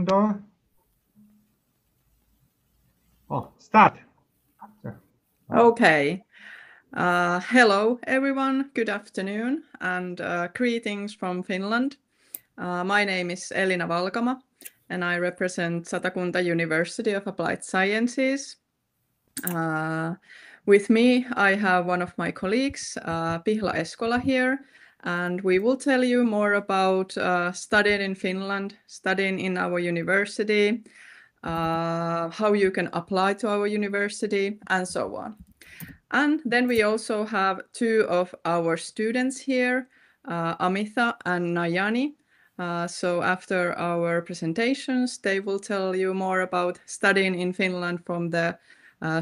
Satakunta. Oh, start. Okay. Hello, everyone. Good afternoon and greetings from Finland. My name is Elina Valkama, and I represent Satakunta University of Applied Sciences. With me, I have one of my colleagues, Pihla Eskola here, and we will tell you more about studying in Finland, studying in our university, how you can apply to our university, and so on. And then we also have two of our students here, Amitha and Nayani. So after our presentations, they will tell you more about studying in Finland from the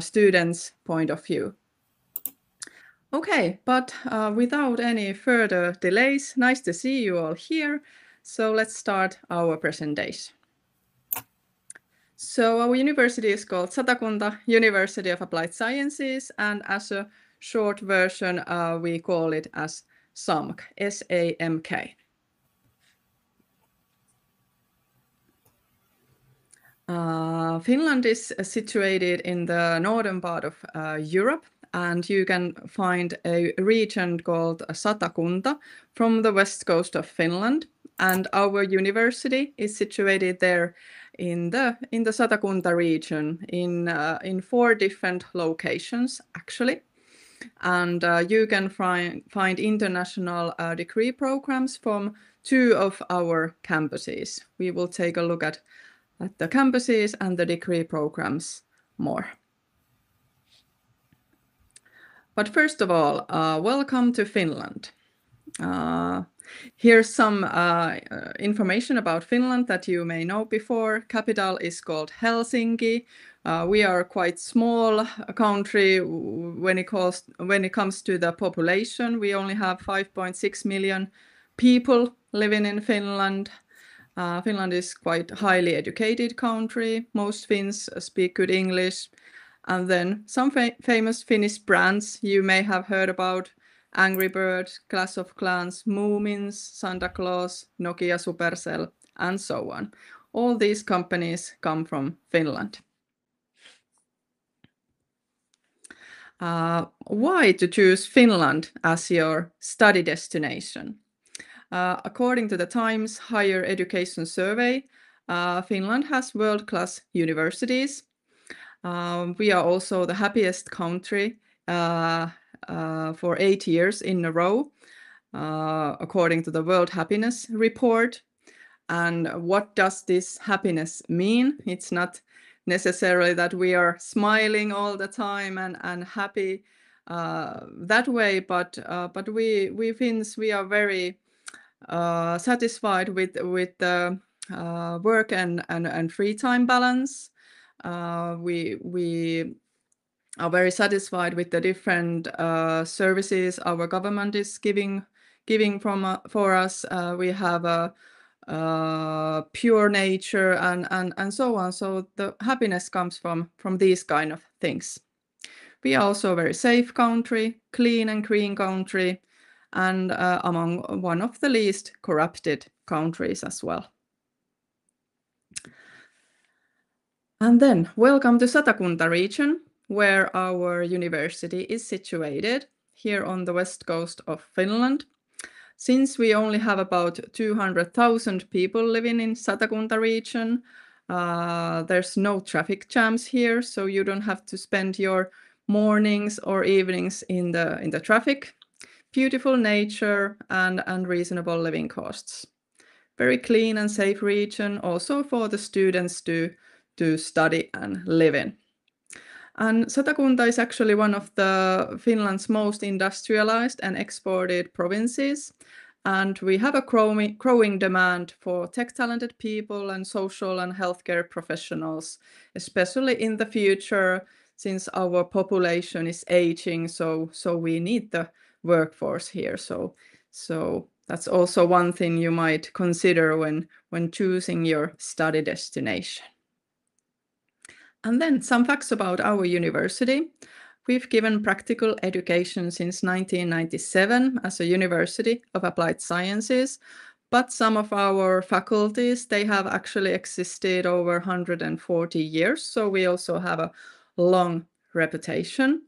students' point of view. Okay, but without any further delays, nice to see you all here. So let's start our presentation. So our university is called Satakunta University of Applied Sciences, and as a short version, we call it as SAMK, S-A-M-K. Finland is situated in the northern part of Europe, and you can find a region called Satakunta from the west coast of Finland. And our university is situated there in the Satakunta region in 4 different locations, actually. And you can find international degree programs from 2 of our campuses. We will take a look at the campuses and the degree programs more. But first of all, welcome to Finland. Here's some information about Finland that you may know before. Capital is called Helsinki. We are quite small country when it comes to the population. We only have 5.6 million people living in Finland. Finland is quite highly educated country. Most Finns speak good English. And then some famous Finnish brands you may have heard about: Angry Bird, Clash of Clans, Moomins, Santa Claus, Nokia, Supercell, and so on. All these companies come from Finland. Why to choose Finland as your study destination? According to the Times Higher Education Survey, Finland has world-class universities. We are also the happiest country for 8 years in a row, according to the World Happiness Report. And what does this happiness mean? It's not necessarily that we are smiling all the time and happy that way, but we Finns, we are very satisfied with the work and free time balance. We are very satisfied with the different services our government is giving for us. We have a pure nature and so on. So the happiness comes from these kind of things. We are also a very safe country, clean and green country, and among one of the least corrupted countries as well. And then welcome to Satakunta region, where our university is situated here on the west coast of Finland. Since we only have about 200,000 people living in Satakunta region, there's no traffic jams here, so you don't have to spend your mornings or evenings in the traffic. Beautiful nature and reasonable living costs. Very clean and safe region, also for the students to study and live in. And Satakunta is actually one of the Finland's most industrialized and exported provinces. And we have a growing demand for tech-talented people and social and healthcare professionals, especially in the future, since our population is aging, so we need the workforce here. So that's also one thing you might consider when choosing your study destination. And then some facts about our university. We've given practical education since 1997 as a University of Applied Sciences, But some of our faculties, they have actually existed over 140 years, so we also have a long reputation.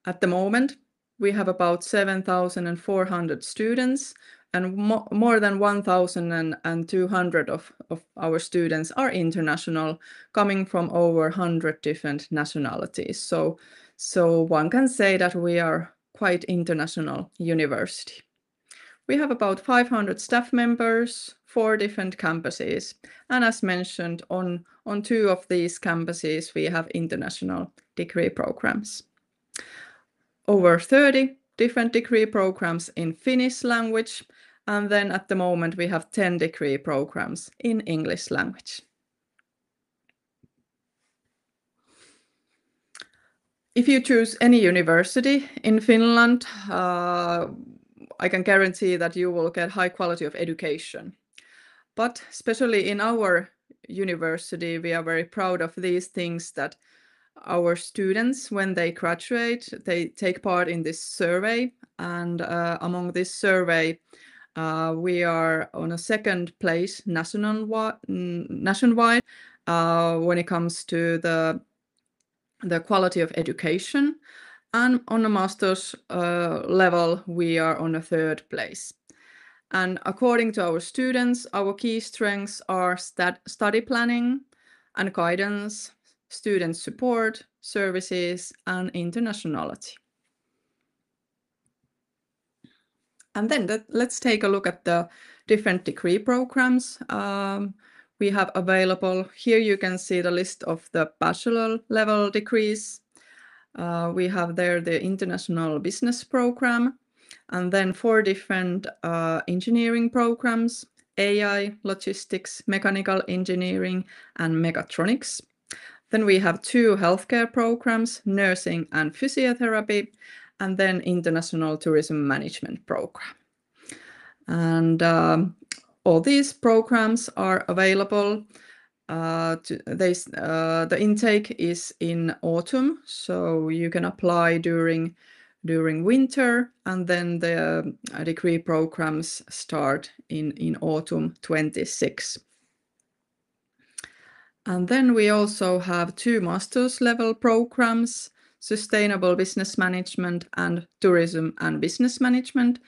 At the moment, we have about 7,400 students, and more than 1,200 of our students are international, coming from over 100 different nationalities. So one can say that we are quite international university. We have about 500 staff members, 4 different campuses, and as mentioned, on 2 of these campuses, we have international degree programs. Over 30 different degree programs in Finnish language, and then at the moment we have 10 degree programs in English language. If you choose any university in Finland, I can guarantee that you will get high quality of education. But especially in our university, we are very proud of these things, that our students, when they graduate, they take part in this survey. And among this survey, we are on a second place nationwide when it comes to the quality of education. And on a master's level, we are on a third place. And according to our students, our key strengths are study planning and guidance, student support, services, and internationality. And then let's take a look at the different degree programs we have available. Here you can see the list of the bachelor level degrees. We have there the International Business Program, and then 4 different engineering programs: AI, logistics, mechanical engineering, and mechatronics. Then we have 2 healthcare programs, nursing and physiotherapy, and then International Tourism Management Program. And all these programs are available. The intake is in autumn, so you can apply during winter, and then the degree programs start in autumn 26. And then we also have 2 master's level programs, Sustainable Business Management and Tourism and Business Management.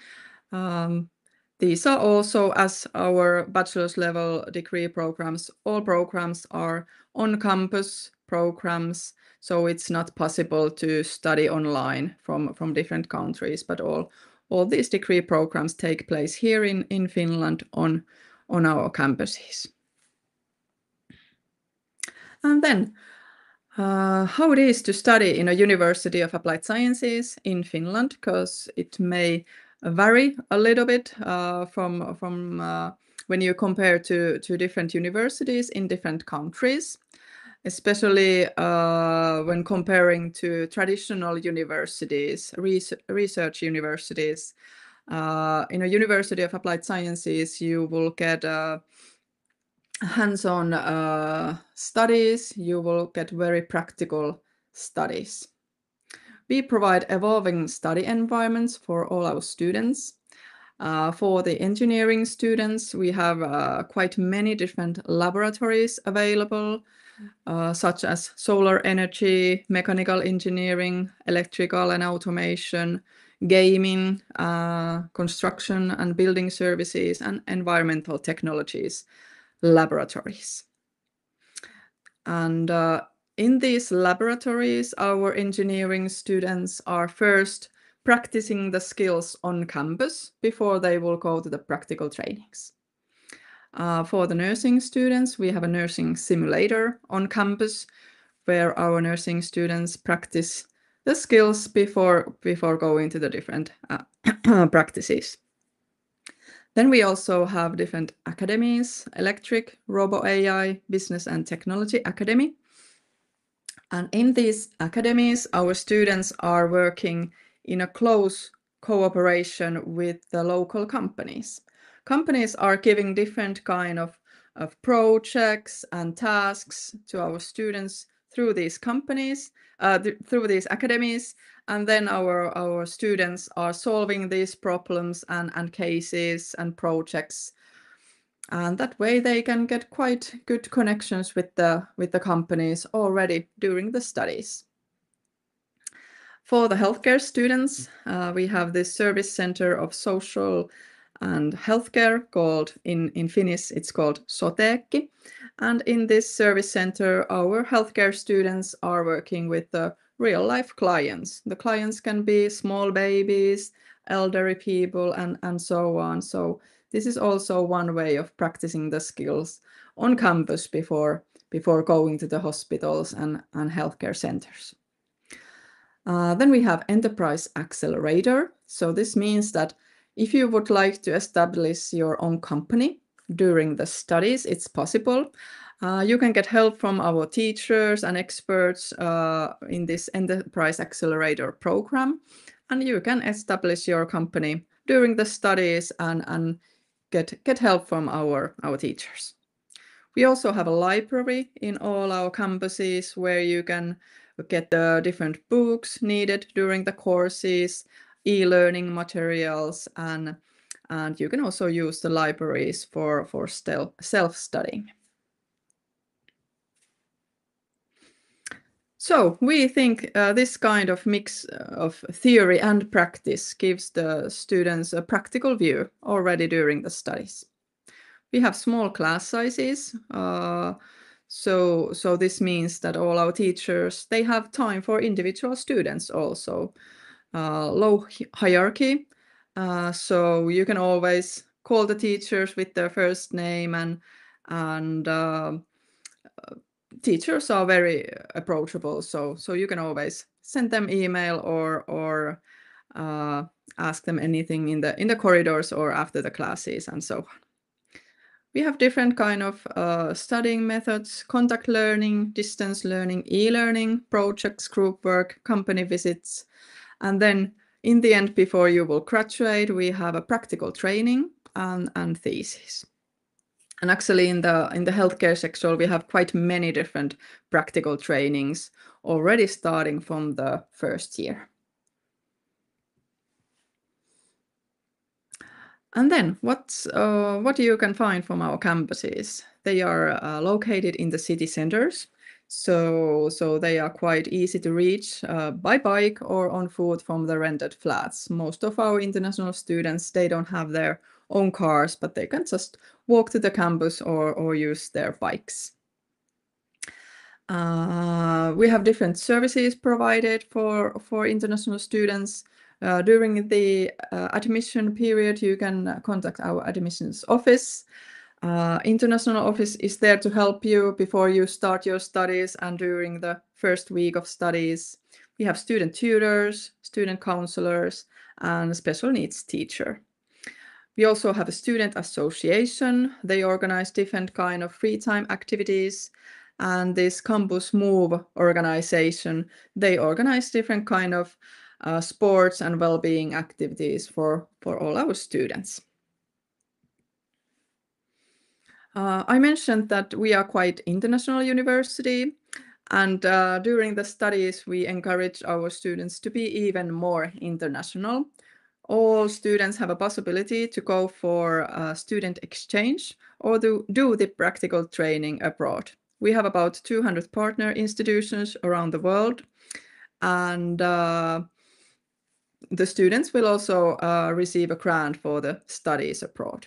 These are also, as our bachelor's level degree programs, all programs are on-campus programs, so it's not possible to study online from different countries, but all these degree programs take place here in Finland on our campuses. And then, how it is to study in a University of Applied Sciences in Finland, because it may vary a little bit from when you compare to different universities in different countries, especially when comparing to traditional universities, research universities. In a University of Applied Sciences, you will get hands-on studies, you will get very practical studies. We provide evolving study environments for all our students. For the engineering students, we have quite many different laboratories available, such as solar energy, mechanical engineering, electrical and automation, gaming, construction and building services, and environmental technologies laboratories. And in these laboratories, our engineering students are first practicing the skills on campus before they will go to the practical trainings. For the nursing students, we have a nursing simulator on campus where our nursing students practice the skills before going to the different practices. Then we also have different academies: Electric, Robo AI, Business and Technology Academy. And in these academies, our students are working in a close cooperation with the local companies. Companies are giving different kind of projects and tasks to our students through these companies, through these academies, and then our students are solving these problems and cases and projects And that way they can get quite good connections with the companies already during the studies. For the healthcare students, we have this service center of social and healthcare called, in Finnish, it's called Sotekki. And in this service center, our healthcare students are working with the real life clients. The clients can be small babies, elderly people, and so on. So this is also one way of practicing the skills on campus before going to the hospitals and healthcare centers. Then we have Enterprise Accelerator. So this means that if you would like to establish your own company during the studies, it's possible. You can get help from our teachers and experts in this Enterprise Accelerator program, and you can establish your company during the studies and get help from our teachers. We also have a library in all our campuses where you can get the different books needed during the courses, e-learning materials, and you can also use the libraries for self-studying. So we think this kind of mix of theory and practice gives the students a practical view already during the studies. We have small class sizes, so this means that all our teachers, they have time for individual students also. Low hierarchy, so you can always call the teachers with their first name, and teachers are very approachable, so you can always send them email or ask them anything in the corridors or after the classes and so on. We have different kind of studying methods: contact learning, distance learning, e-learning, projects, group work, company visits. And then in the end, before you will graduate, we have a practical training and thesis. And actually in the healthcare sector, we have quite many different practical trainings already starting from the first year. And then what you can find from our campuses? They are located in the city centers, so they are quite easy to reach by bike or on foot from the rented flats. Most of our international students, they don't have their own cars, but they can just walk to the campus or use their bikes. We have different services provided for international students. During the admission period, you can contact our admissions office. International office is there to help you before you start your studies and during the first week of studies. We have student tutors, student counselors, and special needs teacher. We also have a student association. They organize different kind of free time activities. And this Campus Move organization, they organize different kind of sports and well-being activities for all our students. I mentioned that we are quite international university, and during the studies we encourage our students to be even more international. All students have a possibility to go for a student exchange or do the practical training abroad. We have about 200 partner institutions around the world, and the students will also receive a grant for the studies abroad.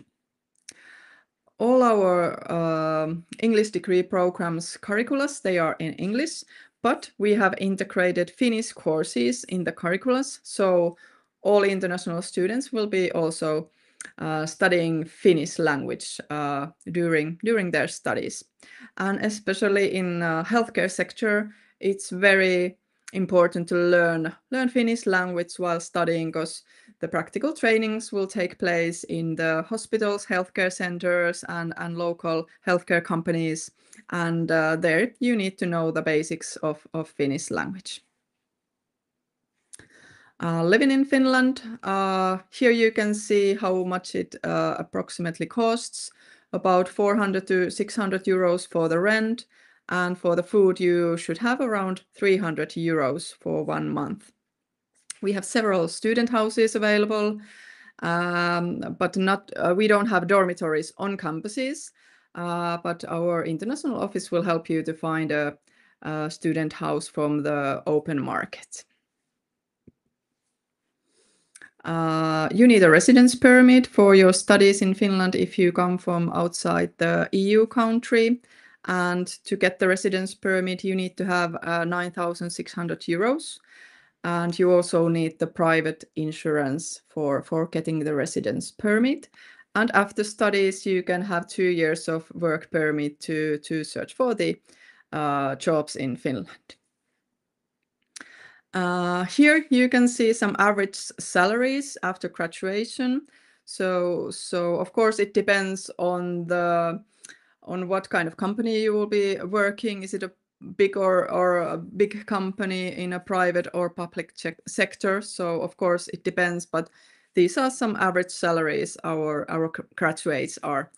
All our English degree programs curriculums, they are in English, but we have integrated Finnish courses in the curriculums, so all international students will be also studying Finnish language during their studies. And especially in healthcare sector, it's very important to learn Finnish language while studying, because the practical trainings will take place in the hospitals, healthcare centers, and local healthcare companies. And there you need to know the basics of Finnish language. Living in Finland, here you can see how much it approximately costs, about 400 to 600 euros for the rent, and for the food you should have around 300 euros for 1 month. We have several student houses available, but not we don't have dormitories on campuses, but our international office will help you to find a student house from the open market. You need a residence permit for your studies in Finland if you come from outside the EU country. And to get the residence permit, you need to have 9,600 euros. And you also need the private insurance for getting the residence permit. And after studies, you can have 2 years of work permit to search for the jobs in Finland. Here you can see some average salaries after graduation. So of course it depends on what kind of company you will be working. Is it a big or a big company in a private or public sector? So of course it depends, but these are some average salaries our graduates are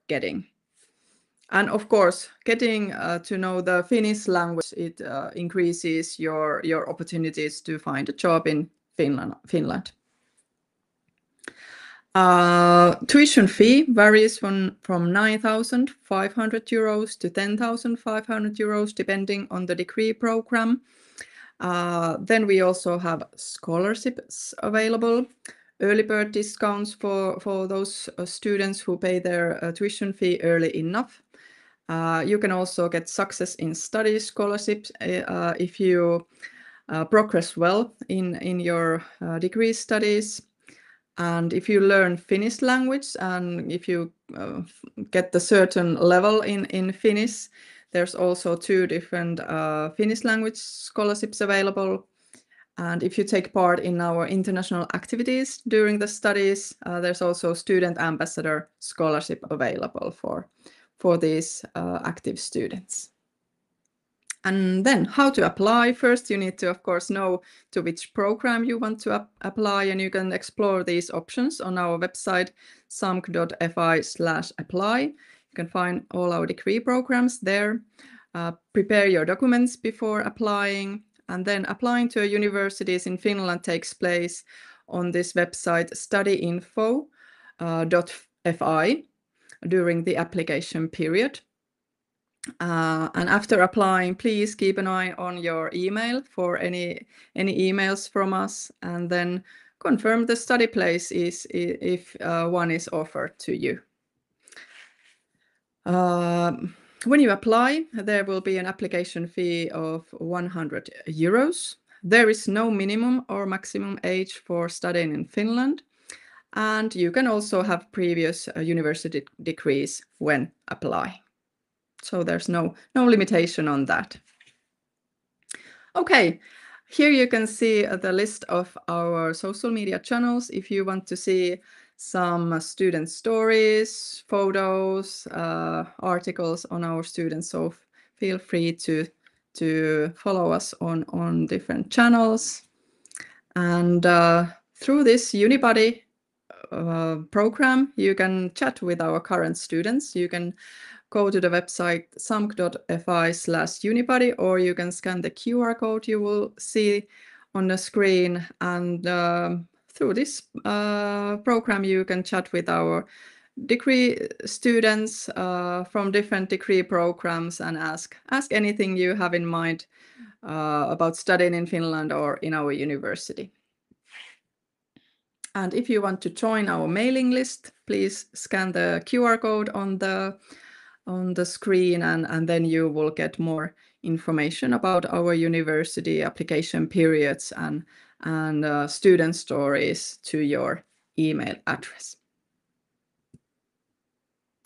getting. And of course, getting to know the Finnish language, it increases your opportunities to find a job in Finland. Tuition fee varies from 9,500 euros to 10,500 euros, depending on the degree program. Then we also have scholarships available, early bird discounts for those students who pay their tuition fee early enough. You can also get success in study scholarships if you progress well in your degree studies. And if you learn Finnish language and if you get the certain level in Finnish, there's also 2 different Finnish language scholarships available. And if you take part in our international activities during the studies, there's also student ambassador scholarship available for these active students. And then how to apply? First, you need to, of course, know to which program you want to apply, and you can explore these options on our website, samk.fi/apply. You can find all our degree programs there. Prepare your documents before applying, and then applying to universities in Finland takes place on this website, studyinfo.fi, during the application period. And after applying, please keep an eye on your email for any emails from us, and then confirm the study place if one is offered to you. When you apply, there will be an application fee of 100 euros. There is no minimum or maximum age for studying in Finland, and you can also have previous university degrees when applying. So there's no limitation on that. Okay, here you can see the list of our social media channels. If you want to see some student stories, photos, articles on our students, so feel free to follow us on different channels. And through this Unibody program, you can chat with our current students. You can go to the website samk.fi/unibody, or you can scan the QR code you will see on the screen. And through this program, you can chat with our degree students from different degree programs and ask anything you have in mind about studying in Finland or in our university. And if you want to join our mailing list, please scan the QR code on the screen, and then you will get more information about our university application periods and student stories to your email address.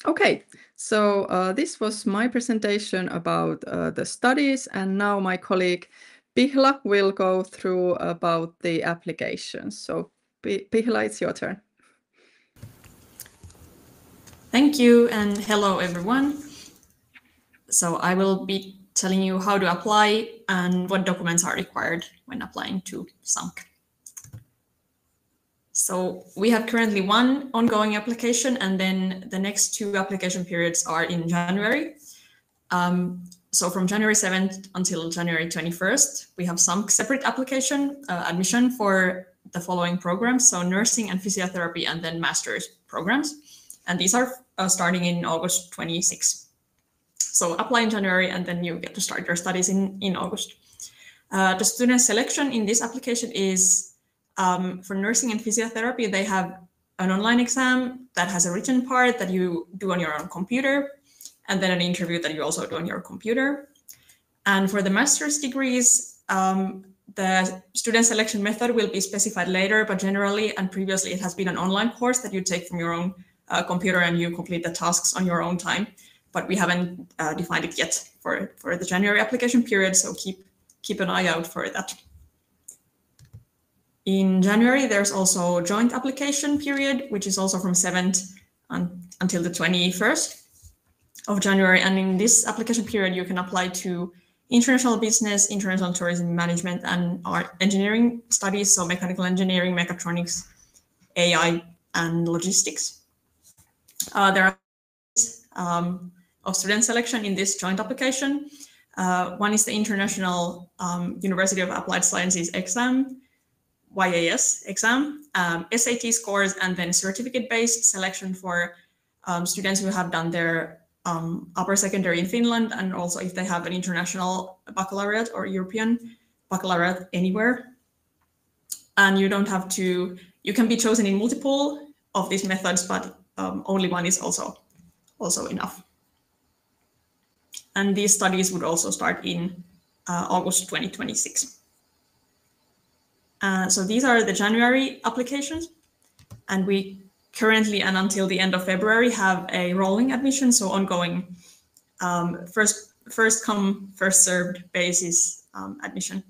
Okay, so this was my presentation about the studies, and now my colleague Pihla will go through about the applications. So Pihla, it's your turn. Thank you, and hello everyone. So I will be telling you how to apply and what documents are required when applying to SAMK. So we have currently 1 ongoing application, and then the next 2 application periods are in January. So from January 7th until January 21st, we have SAMK separate application admission for the following programs, so nursing and physiotherapy, and then master's programs. And these are starting in August 26. So apply in January, and then you get to start your studies in August. The student selection in this application is for nursing and physiotherapy. They have an online exam that has a written part that you do on your own computer, and then an interview that you also do on your computer. And for the master's degrees, the student selection method will be specified later, but generally and previously it has been an online course that you take from your own computer and you complete the tasks on your own time. But we haven't defined it yet for the January application period, so keep an eye out for that. In January, there's also joint application period, which is also from 7th until the 21st of January. And in this application period, you can apply to international business, international tourism management, and art engineering studies, so mechanical engineering, mechatronics, AI, and logistics. There are of student selection in this joint application. One is the International University of Applied Sciences exam, YAS exam, SAT scores, and then certificate-based selection for students who have done their upper secondary in Finland, and also if they have an international baccalaureate or European baccalaureate anywhere. And you don't have to, you can be chosen in multiple of these methods, but only one is also enough. And these studies would also start in August 2026. So these are the January applications, and we currently and until the end of February have a rolling admission, so ongoing first come, first served basis admission.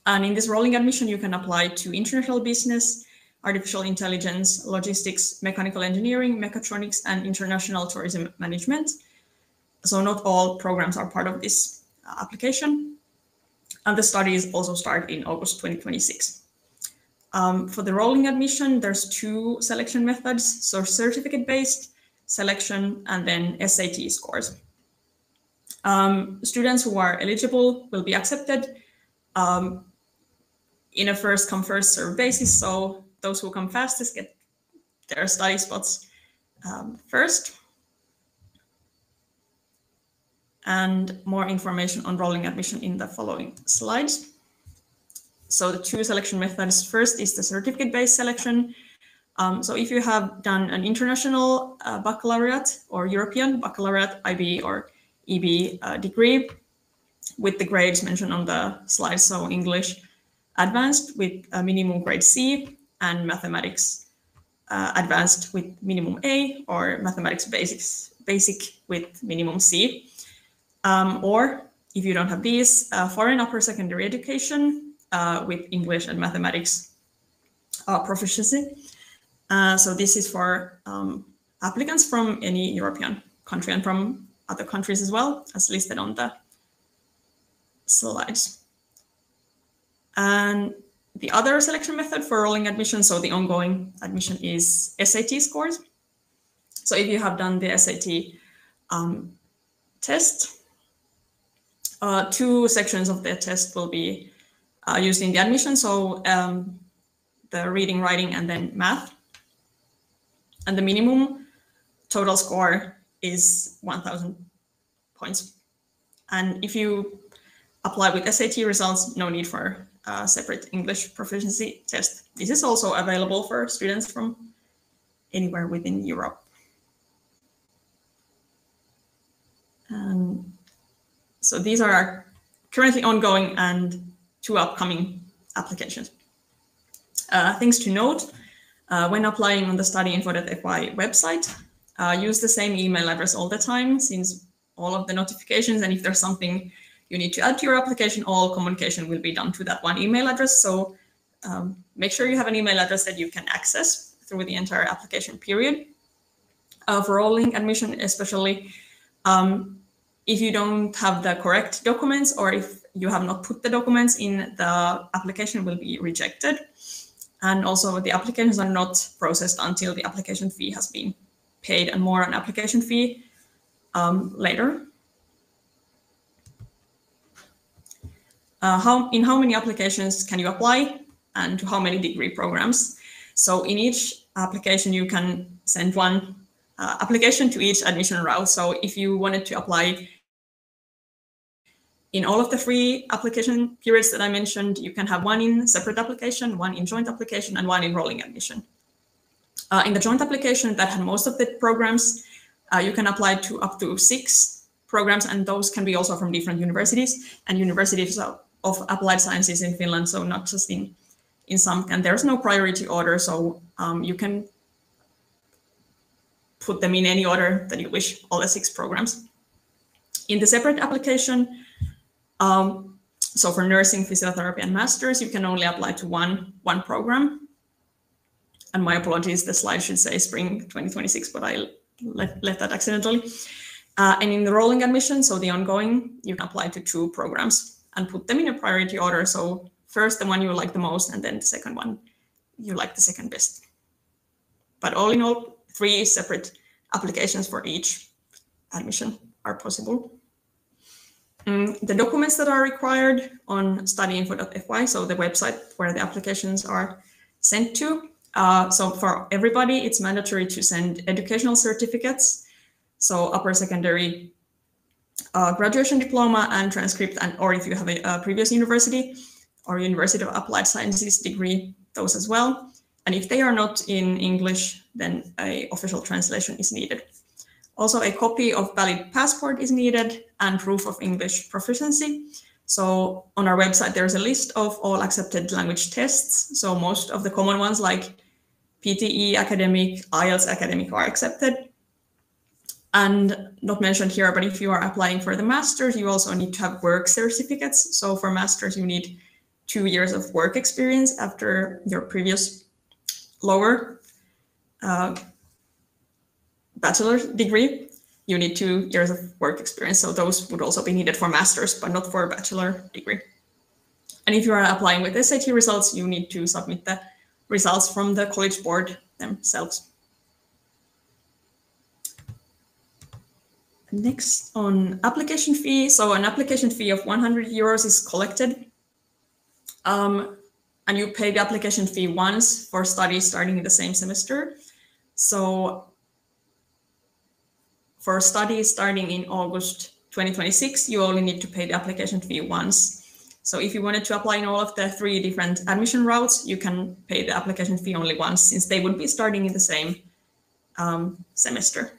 And in this rolling admission, you can apply to international business, artificial intelligence, logistics, mechanical engineering, mechatronics, and international tourism management. So not all programs are part of this application. And the studies also start in August 2026. For the rolling admission, there's two selection methods, so certificate-based selection and then SAT scores. Students who are eligible will be accepted in a first come, first served basis, so those who come fastest get their study spots first. And more information on rolling admission in the following slides. So the two selection methods, first is the certificate-based selection. So if you have done an international baccalaureate or European baccalaureate, IB or EB degree with the grades mentioned on the slide, so English advanced with a minimum grade C and mathematics advanced with minimum A, or mathematics basic with minimum C. Or if you don't have these, foreign upper secondary education with English and mathematics proficiency. So this is for applicants from any European country and from other countries as well, as listed on the slides. And the other selection method for rolling admission, so the ongoing admission, is SAT scores. So if you have done the SAT test, two sections of the test will be used in the admission, so the reading, writing, and then math. And the minimum total score is 1,000 points. And if you apply with SAT results, no need for a separate English proficiency test. This is also available for students from anywhere within Europe. So these are currently ongoing and two upcoming applications. Things to note, when applying on the studyinfo.fi website, use the same email address all the time, since all of the notifications, and if there's something you need to add to your application, all communication will be done to that one email address. So make sure you have an email address that you can access through the entire application period. For rolling admission especially, if you don't have the correct documents, or if you have not put the documents in, the application will be rejected. And also the applications are not processed until the application fee has been paid, and more on application fee later. In how many applications can you apply? and to how many degree programs. So in each application, you can send one application to each admission route. So if you wanted to apply in all of the 3 application periods that I mentioned, you can have one in separate application, one in joint application, and one in rolling admission. In the joint application that had most of the programs, you can apply to up to 6 programs, and those can be also from different universities and universities of applied sciences in Finland, so not just in some. And there's no priority order, so you can put them in any order that you wish, all the 6 programs. In the separate application, so for nursing, physiotherapy, and masters, you can only apply to one program. And my apologies, the slide should say spring 2026, but I left that accidentally. And in the rolling admission, so the ongoing, you can apply to 2 programs and put them in a priority order. So first the one you like the most, and then the second one you like the second best. But all in all, 3 separate applications for each admission are possible. The documents that are required on studyinfo.fi, so the website where the applications are sent to. So for everybody, it's mandatory to send educational certificates. So upper secondary graduation diploma and transcript, or if you have a previous university or University of Applied Sciences degree, those as well. And if they are not in English, then an official translation is needed. Also, a copy of valid passport is needed and proof of English proficiency. So on our website, there's a list of all accepted language tests. So most of the common ones like PTE Academic, IELTS Academic are accepted. And not mentioned here, but if you are applying for the master's, you also need to have work certificates. So for master's, you need 2 years of work experience after your previous lower bachelor's degree. You need 2 years of work experience. So those would also be needed for master's, but not for a bachelor degree. And if you are applying with SAT results, you need to submit the results from the College Board themselves. Next, on application fee. So an application fee of 100 euros is collected. And you pay the application fee once for studies starting in the same semester. So for studies starting in August 2026, you only need to pay the application fee once. So if you wanted to apply in all of the 3 different admission routes, you can pay the application fee only once, since they would be starting in the same semester.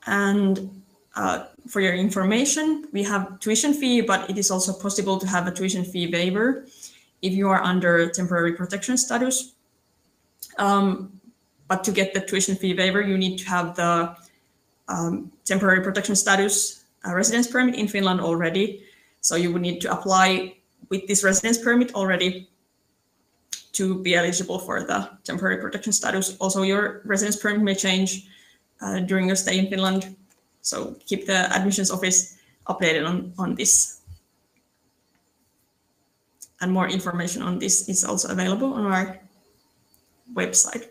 And for your information, we have tuition fee, but it is also possible to have a tuition fee waiver if you are under temporary protection status. But to get the tuition fee waiver, you need to have the temporary protection status residence permit in Finland already. So you would need to apply with this residence permit already to be eligible for the temporary protection status. Also, your residence permit may change during your stay in Finland. So keep the admissions office updated on this. And more information on this is also available on our website.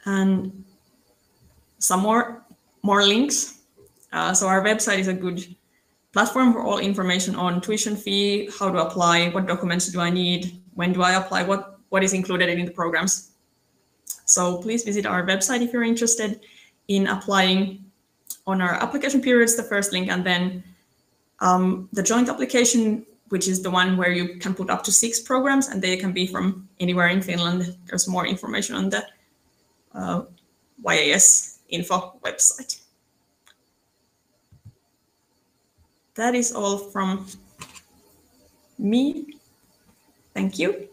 And some more links. So our website is a good platform for all information on tuition fee, how to apply, what documents do I need, when do I apply, what is included in the programs. So please visit our website if you're interested in applying. On our application periods, the first link, and then the joint application, which is the one where you can put up to 6 programs, and they can be from anywhere in Finland. There's more information on the YAS info website. That is all from me. Thank you.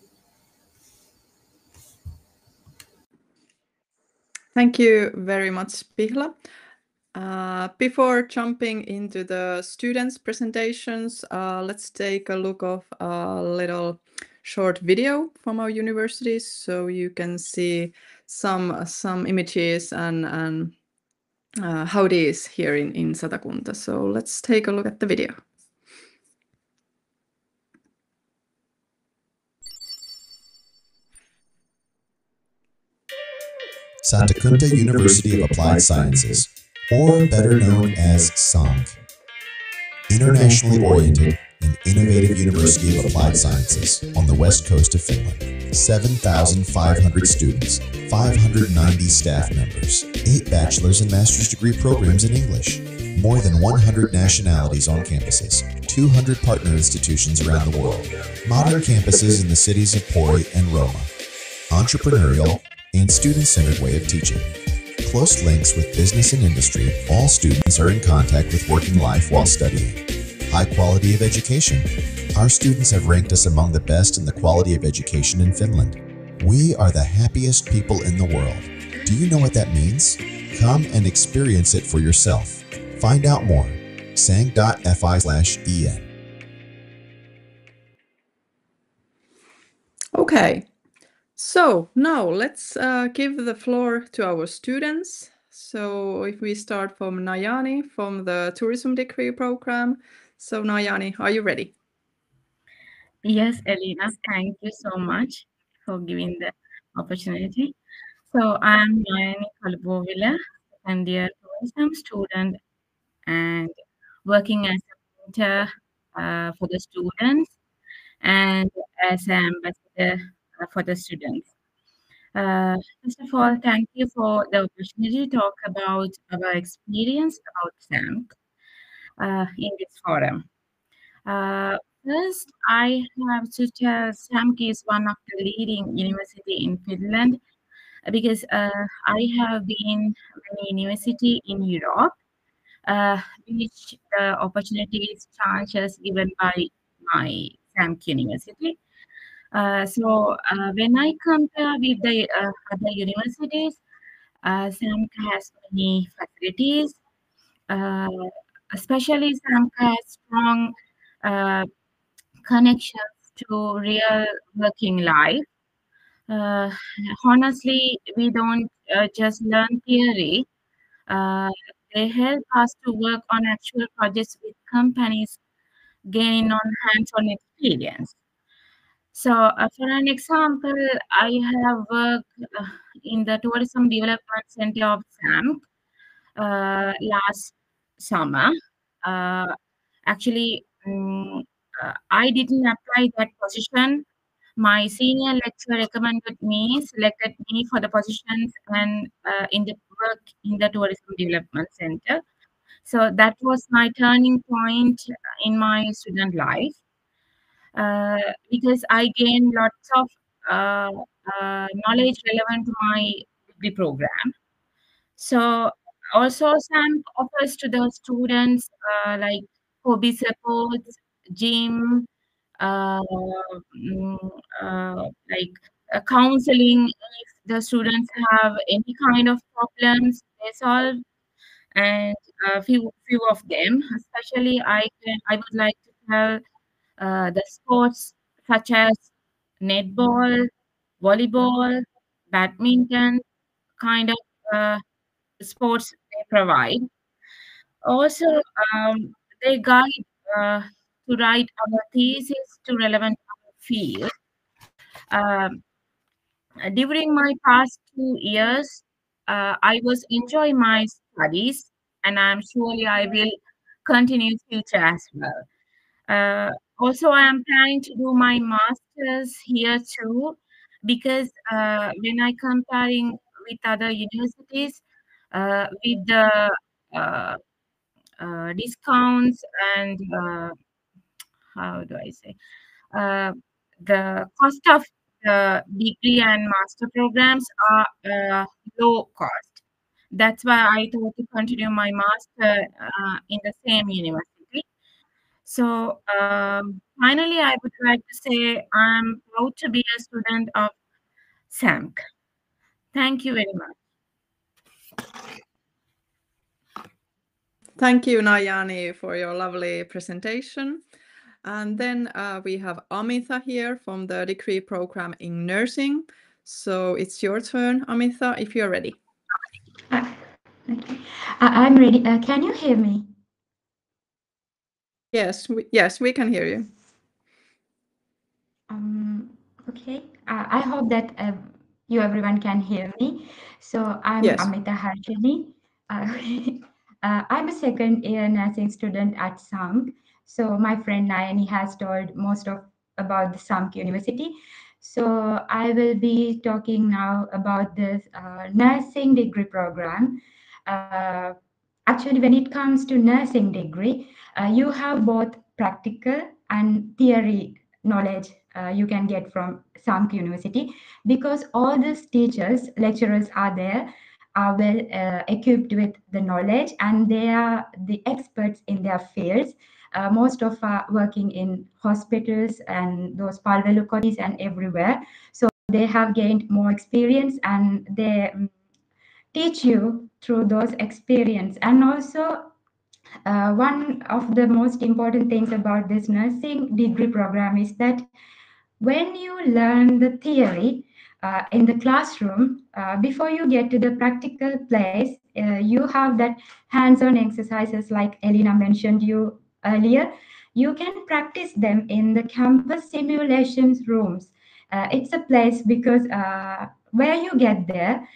Thank you very much, Pihla. Before jumping into the students' presentations, let's take a look of a little short video from our universities, so you can see some images and how it is here in Satakunta. So let's take a look at the video. Satakunta University of Applied Sciences, or better known as SANK. internationally oriented and innovative University of Applied Sciences on the west coast of Finland. 7,500 students, 590 staff members, 8 bachelor's and master's degree programs in English, more than 100 nationalities on campuses, 200 partner institutions around the world, modern campuses in the cities of Pori and Roma, entrepreneurial and student-centered way of teaching, close links with business and industry. All students are in contact with working life while studying. High quality of education. Our students have ranked us among the best in the quality of education in Finland. We are the happiest people in the world. Do you know what that means? Come and experience it for yourself. Find out more. sang.fi/en. Okay, so now let's give the floor to our students. So if we start from Nayani from the tourism degree program. So Nayani, are you ready? Yes, Elena, thank you so much for giving the opportunity. So I'm Nayani Kalbovila, second year tourism student and working as a mentor for the students and as an ambassador for the students. First of all, thank you for the opportunity to talk about our experience about SAMP in this forum. First, I have to tell SAMK is one of the leading university in Finland because I have been many university in Europe, which the opportunities chances given by my SAMK university. So when I compare with the other universities, SAMK has many facilities, especially SAMK has strong connections to real working life. Honestly, we don't just learn theory. They help us to work on actual projects with companies, gain on hands-on experience. So, for an example, I have worked in the Tourism Development Center of SAMP last summer. Actually, I didn't apply that position. My senior lecturer selected me for the positions and in the work in the Tourism Development Center. So that was my turning point in my student life because I gained lots of knowledge relevant to my degree program. So also SAMP offers to the students like hobby supports, gym, uh, mm, like counseling if the students have any kind of problems they solve, and a few of them. Especially, I would like to tell the sports such as netball, volleyball, badminton, kind of sports they provide. Also, they guide to write our thesis to relevant field. Um, During my past 2 years, I was enjoying my studies, and I'm surely I will continue future as well. Also, I am planning to do my master's here too, because when I comparing with other universities, with the uh, discounts and how do I say uh, the cost of the degree and master programs are low cost. That's why I thought to continue my master in the same university. So finally, I would like to say I'm proud to be a student of SAMC. Thank you very much. Thank you, Nayani, for your lovely presentation. And then we have Amitha here from the degree program in nursing. So it's your turn, Amitha, if you're ready. Okay. I'm ready. Can you hear me? Yes, we can hear you. Okay. I hope that you everyone can hear me. So I'm Yes. Amita Harjani. I'm a second year nursing student at SAMK. So my friend Nayani has told most of about the SAMK University. So I will be talking now about this nursing degree program. Uh, Actually, when it comes to nursing degree, you have both practical and theory knowledge you can get from SAMK University, because all these teachers, lecturers are there, are well equipped with the knowledge, and they are the experts in their fields. Most of are working in hospitals and those palvelukotis and everywhere. So they have gained more experience, and they teach you through those experience. And also one of the most important things about this nursing degree program is that when you learn the theory in the classroom, before you get to the practical place, you have that hands-on exercises like Elena mentioned you earlier. You can practice them in the campus simulations rooms. It's a place because where you get there,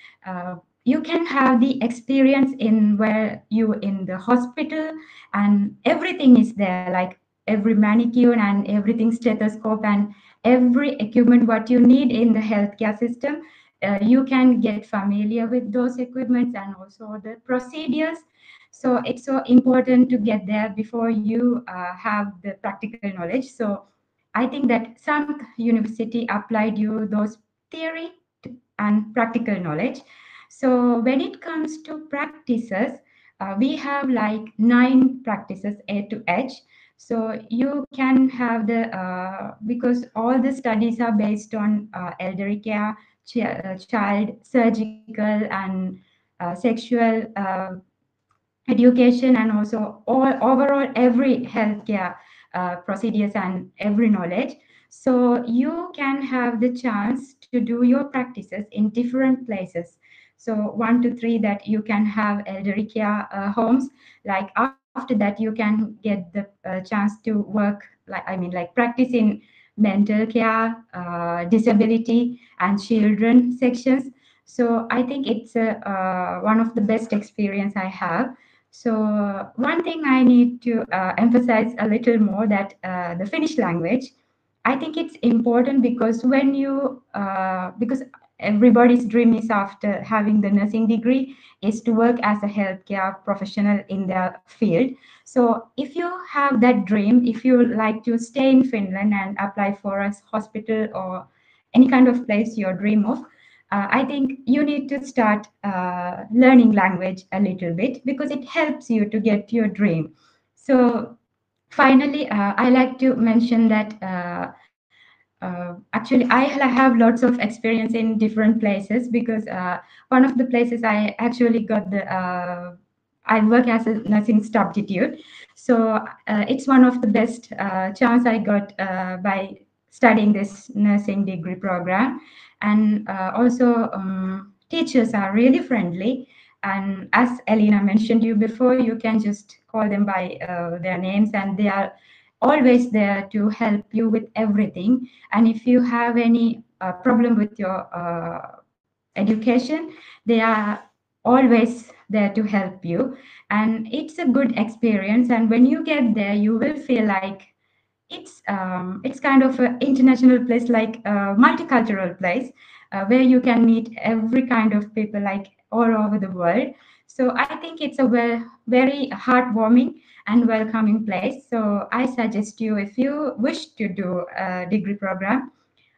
you can have the experience in where you in the hospital, and everything is there, like every mannequin and everything, stethoscope and every equipment what you need in the healthcare system. You can get familiar with those equipments and also the procedures. So it's so important to get there before you have the practical knowledge. So I think that some university applied you those theory and practical knowledge. So when it comes to practices, we have like 9 practices A to H. So you can have the because all the studies are based on elderly care, child surgical, and sexual education, and also all overall every healthcare procedures and every knowledge. So you can have the chance to do your practices in different places. So 1 to 3 that you can have elderly care homes. Like after that you can get the chance to work, like I mean like practice in mental care, disability and children sections. So I think it's one of the best experience I have. So one thing I need to emphasize a little more, that the Finnish language, I think it's important because when you because everybody's dream is after having the nursing degree is to work as a healthcare professional in their field. So if you have that dream, if you like to stay in Finland and apply for a hospital or any kind of place you dream of, I think you need to start learning language a little bit because it helps you to get your dream. So finally, I like to mention that actually I have lots of experience in different places, because one of the places I actually got the I work as a nursing substitute. So it's one of the best chance I got by studying this nursing degree program. And also teachers are really friendly, and as Elena mentioned you before, you can just call them by their names, and they are always there to help you with everything. And if you have any problem with your education, they are always there to help you. And it's a good experience, and when you get there you will feel like it's kind of an international place, like a multicultural place, where you can meet every kind of people like all over the world. So I think it's a very heartwarming and welcoming place. So I suggest you, if you wish to do a degree program,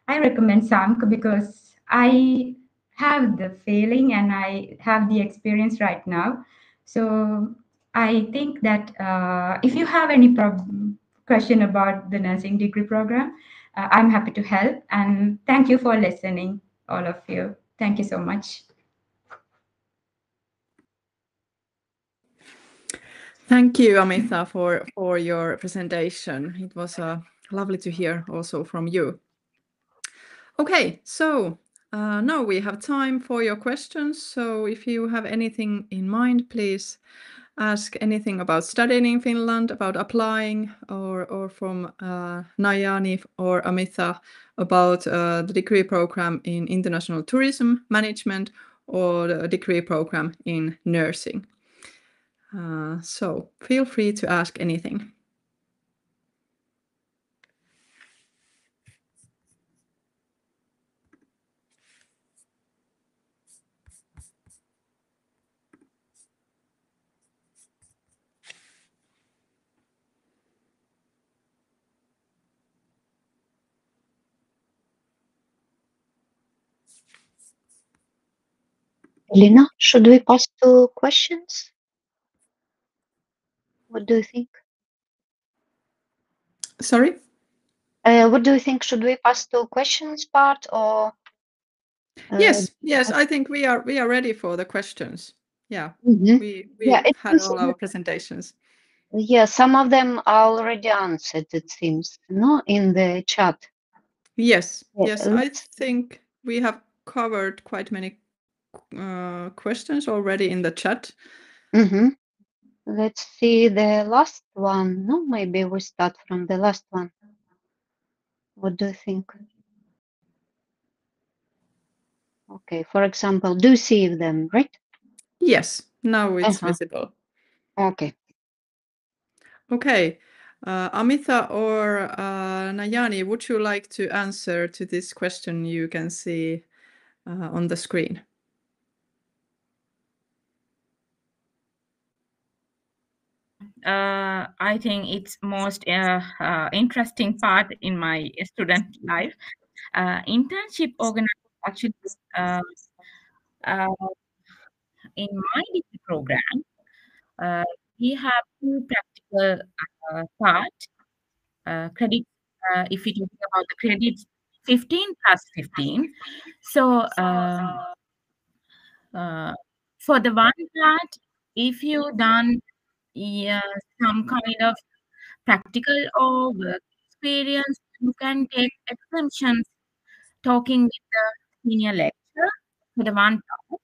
I recommend SAMK because I have the feeling and I have the experience right now. So I think that if you have any question about the nursing degree program, I'm happy to help. And thank you for listening, all of you. Thank you so much. Thank you, Amitha, for your presentation. It was lovely to hear also from you. Okay, so now we have time for your questions. So if you have anything in mind, please ask anything about studying in Finland, about applying, or from Nayani or Amitha about the degree program in international tourism management or the degree program in nursing. So feel free to ask anything. Lina, should we pass to questions? What do you think? Sorry? What do you think? Should we pass to questions part or? Yes, I think we are ready for the questions. Yeah, Mhm. we Yeah, it had was, all our presentations. yeah, some of them are already answered, it seems, no, in the chat. Yes, Yeah, yes, I think we have covered quite many questions already in the chat. Mm-hmm. Let's see the last one. No, maybe we start from the last one. What do you think? Okay, for example, do you see them, right? Yes, now it's visible. Okay. Okay. Amitha or Nayani, would you like to answer to this question you can see on the screen? I think it's most interesting part in my student life. Internship organization actually in my degree program, we have two practical part credit. If we talk about the credits, 15 plus 15. So for the one part, if you done some kind of practical or work experience, you can take exemptions talking with the senior lecturer for the one part.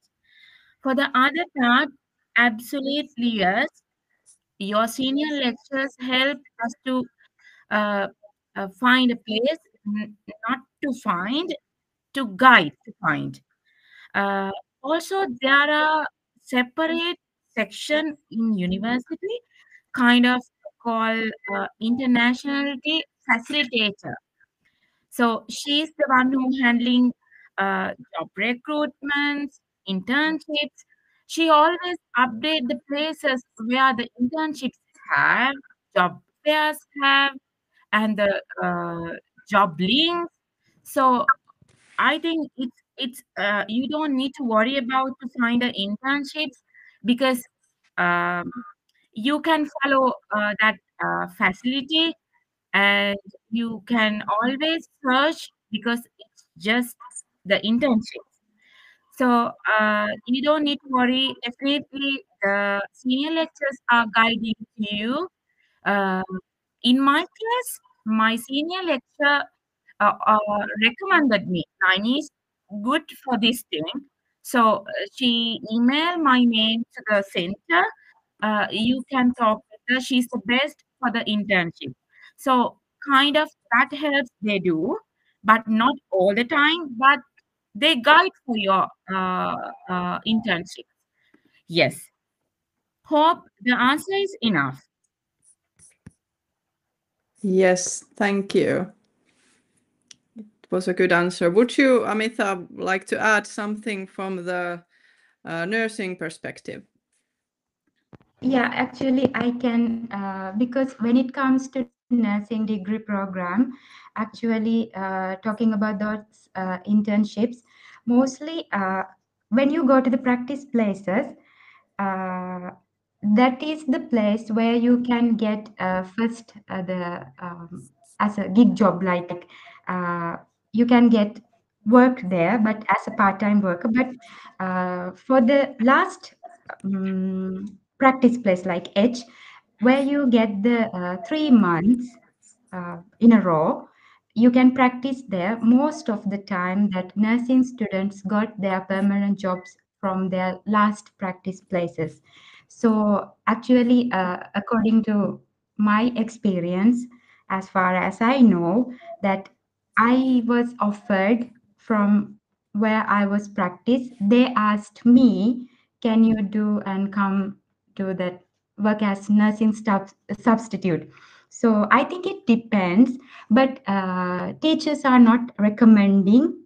For the other part, absolutely yes. Your senior lecturers help us to uh, find a place, not to find, to guide to find. Uh, Also, there are separate section in university, kind of called internationality facilitator. So she's the one who handling job recruitments, internships. She always update the places where the internships have, job fairs have, and the job links. So I think it's you don't need to worry about to find the internships because um, you can follow that facility and you can always search because it's just the internship. So you don't need to worry. Definitely, the senior lecturers are guiding you. Uh, in my case, my senior lecturer recommended me. Nine is good for this thing. So she emailed my name to the center. You can talk with her. She's the best for the internship. So kind of that helps they do, but not all the time. But they guide for your internship. Yes. Hope the answer is enough. Yes, thank you. It was a good answer. Would you, Amitha, like to add something from the nursing perspective? Yeah, actually, I can, because when it comes to nursing degree program, actually talking about those internships, mostly when you go to the practice places, uh, that is the place where you can get first the as a gig job, like you can get work there, but as a part-time worker. But for the last practice place like Edge, where you get the 3 months in a row, you can practice there. Most of the time that nursing students got their permanent jobs from their last practice places. So actually, according to my experience, as far as I know, that I was offered from where I was practice, they asked me, can you do and come to that work as nursing substitute. So I think it depends, but teachers are not recommending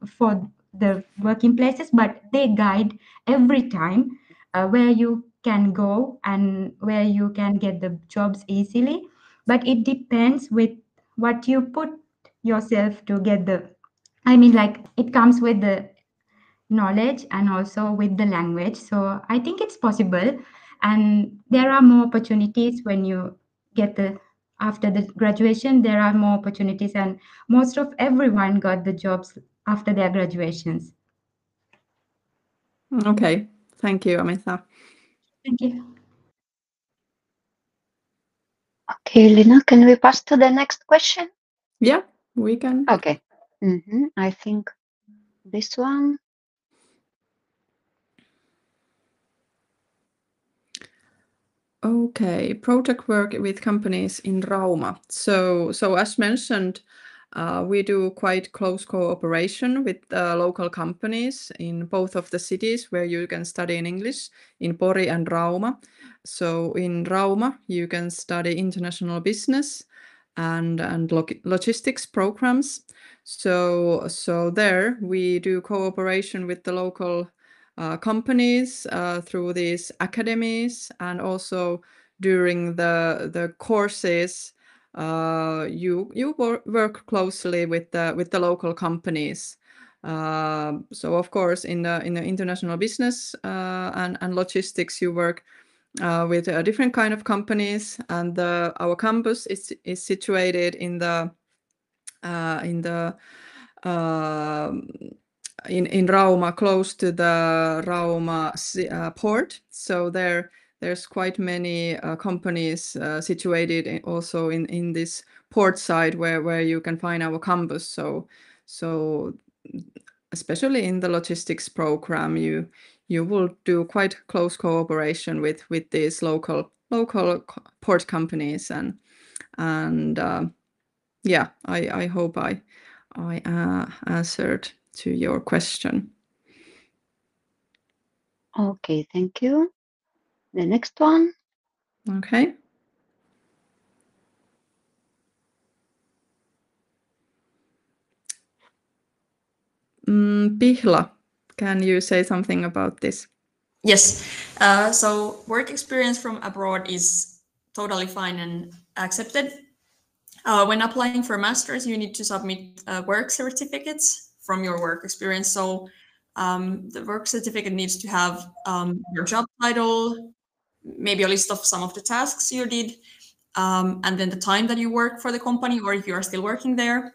for the working places, but they guide every time where you can go and where you can get the jobs easily. But it depends with what you put yourself to get the, I mean, like it comes with the knowledge and also with the language. So I think it's possible, and there are more opportunities when you get the, after the graduation there are more opportunities, and most of everyone got the jobs after their graduations. Okay, thank you, Amita. Thank you. Okay, Lina, can we pass to the next question? Yeah, we can. Okay. I think this one. Okay, project work with companies in Rauma. So as mentioned, we do quite close cooperation with local companies in both of the cities where you can study in English, in Pori and Rauma. So in Rauma, you can study international business and logistics programs. So there we do cooperation with the local companies through these academies, and also during the courses you work closely with the local companies. So of course in the international business and logistics you work with different kind of companies, and our campus is situated in Rauma, close to the Rauma port. So there's quite many companies situated also in this port side where you can find our campus. So especially in the logistics program, you will do quite close cooperation with these local port companies, and yeah, I hope I answered to your question. Okay, thank you. The next one. Okay. Pihla, can you say something about this? Yes. So work experience from abroad is totally fine and accepted. When applying for masters, you need to submit work certificates from your work experience. So the work certificate needs to have your job title, maybe a list of some of the tasks you did, and then the time that you work for the company, or if you are still working there,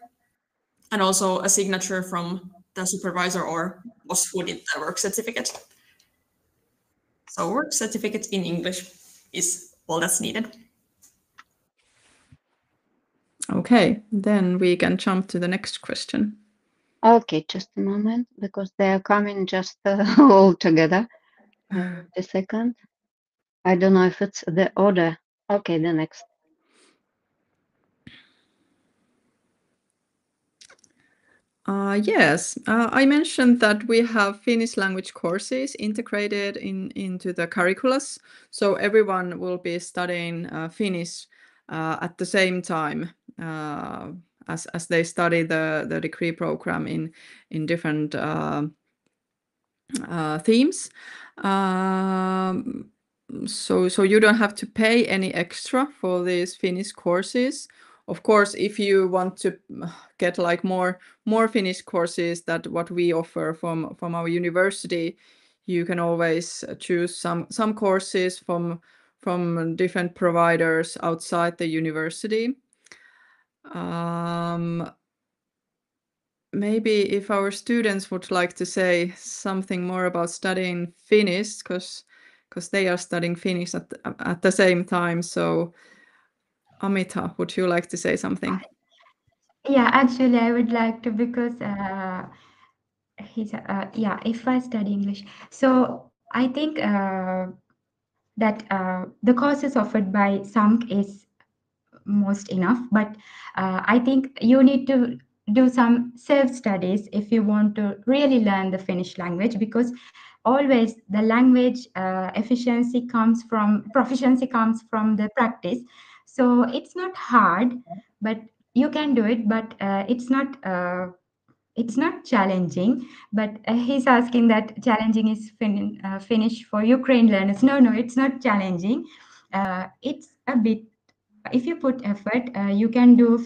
and also a signature from the supervisor or boss who did the work certificate. So work certificate in English is all that's needed. Okay, then we can jump to the next question. Okay, just a moment, because they are coming just all together. A second. I don't know if it's the order. Okay, the next. Yes, I mentioned that we have Finnish language courses integrated into the curriculums, so everyone will be studying Finnish at the same time as they study the degree program in different themes. So you don't have to pay any extra for these Finnish courses. Of course, if you want to get like more Finnish courses that what we offer from our university, you can always choose some courses from different providers outside the university. Maybe if our students would like to say something more about studying Finnish, because they are studying Finnish at the same time. So Amita, would you like to say something? Yeah, actually I would like to, because yeah, if I study English, so I think that the courses offered by SAMK is most enough, but I think you need to do some self studies if you want to really learn the Finnish language, because always the language proficiency comes from the practice. So it's not hard, but you can do it, but it's not challenging. But he's asking that challenging is Finnish for Ukraine learners. No, no, it's not challenging. It's a bit, if you put effort, you can do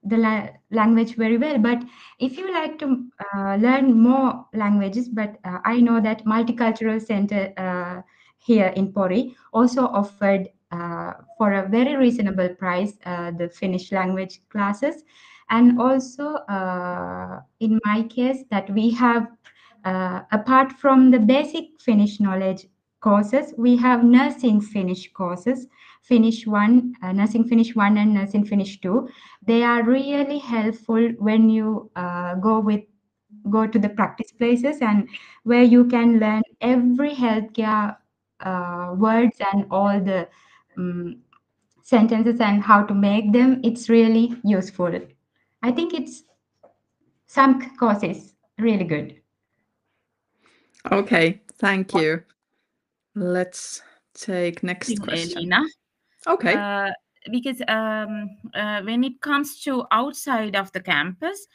the language very well. But if you like to learn more languages, but I know that Multicultural Center here in Pori also offered for a very reasonable price the Finnish language classes. And also in my case, that we have apart from the basic Finnish knowledge courses, we have nursing Finnish courses, Finnish 1, nursing Finnish 1 and nursing Finnish 2. They are really helpful when you go to the practice places, and where you can learn every healthcare words and all the sentences and how to make them. It's really useful. I think it's some courses really good. Okay, thank you. Let's take next question. Elina. Okay. Because when it comes to outside of the campus,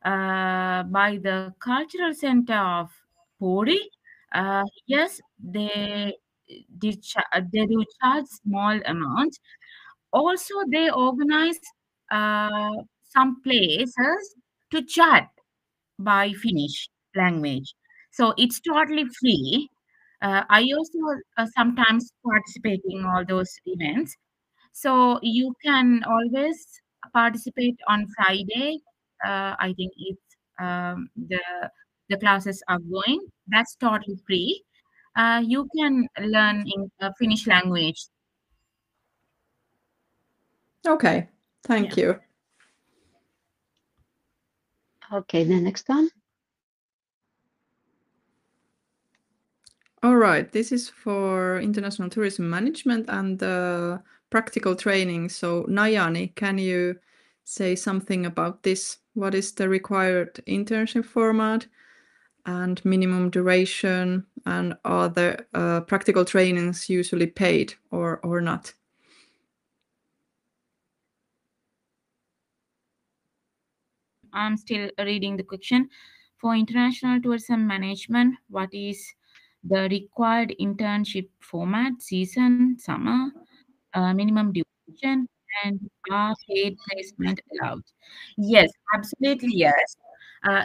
by the cultural center of Pori, yes, they do charge small amount. Also, they organize some places to chat by Finnish language. So it's totally free. I also sometimes participate in all those events. So you can always participate on Friday. I think it's the classes are going. That's totally free. You can learn in Finnish language. Okay, thank you. Okay, the next one. All right, this is for international tourism management and practical training. So Nayani, can you say something about this? What is the required internship format and minimum duration, and are the practical trainings usually paid or not? I'm still reading the question. For international tourism management, what is the required internship format, season, summer, minimum duration, and are paid placement allowed? Yes, absolutely yes.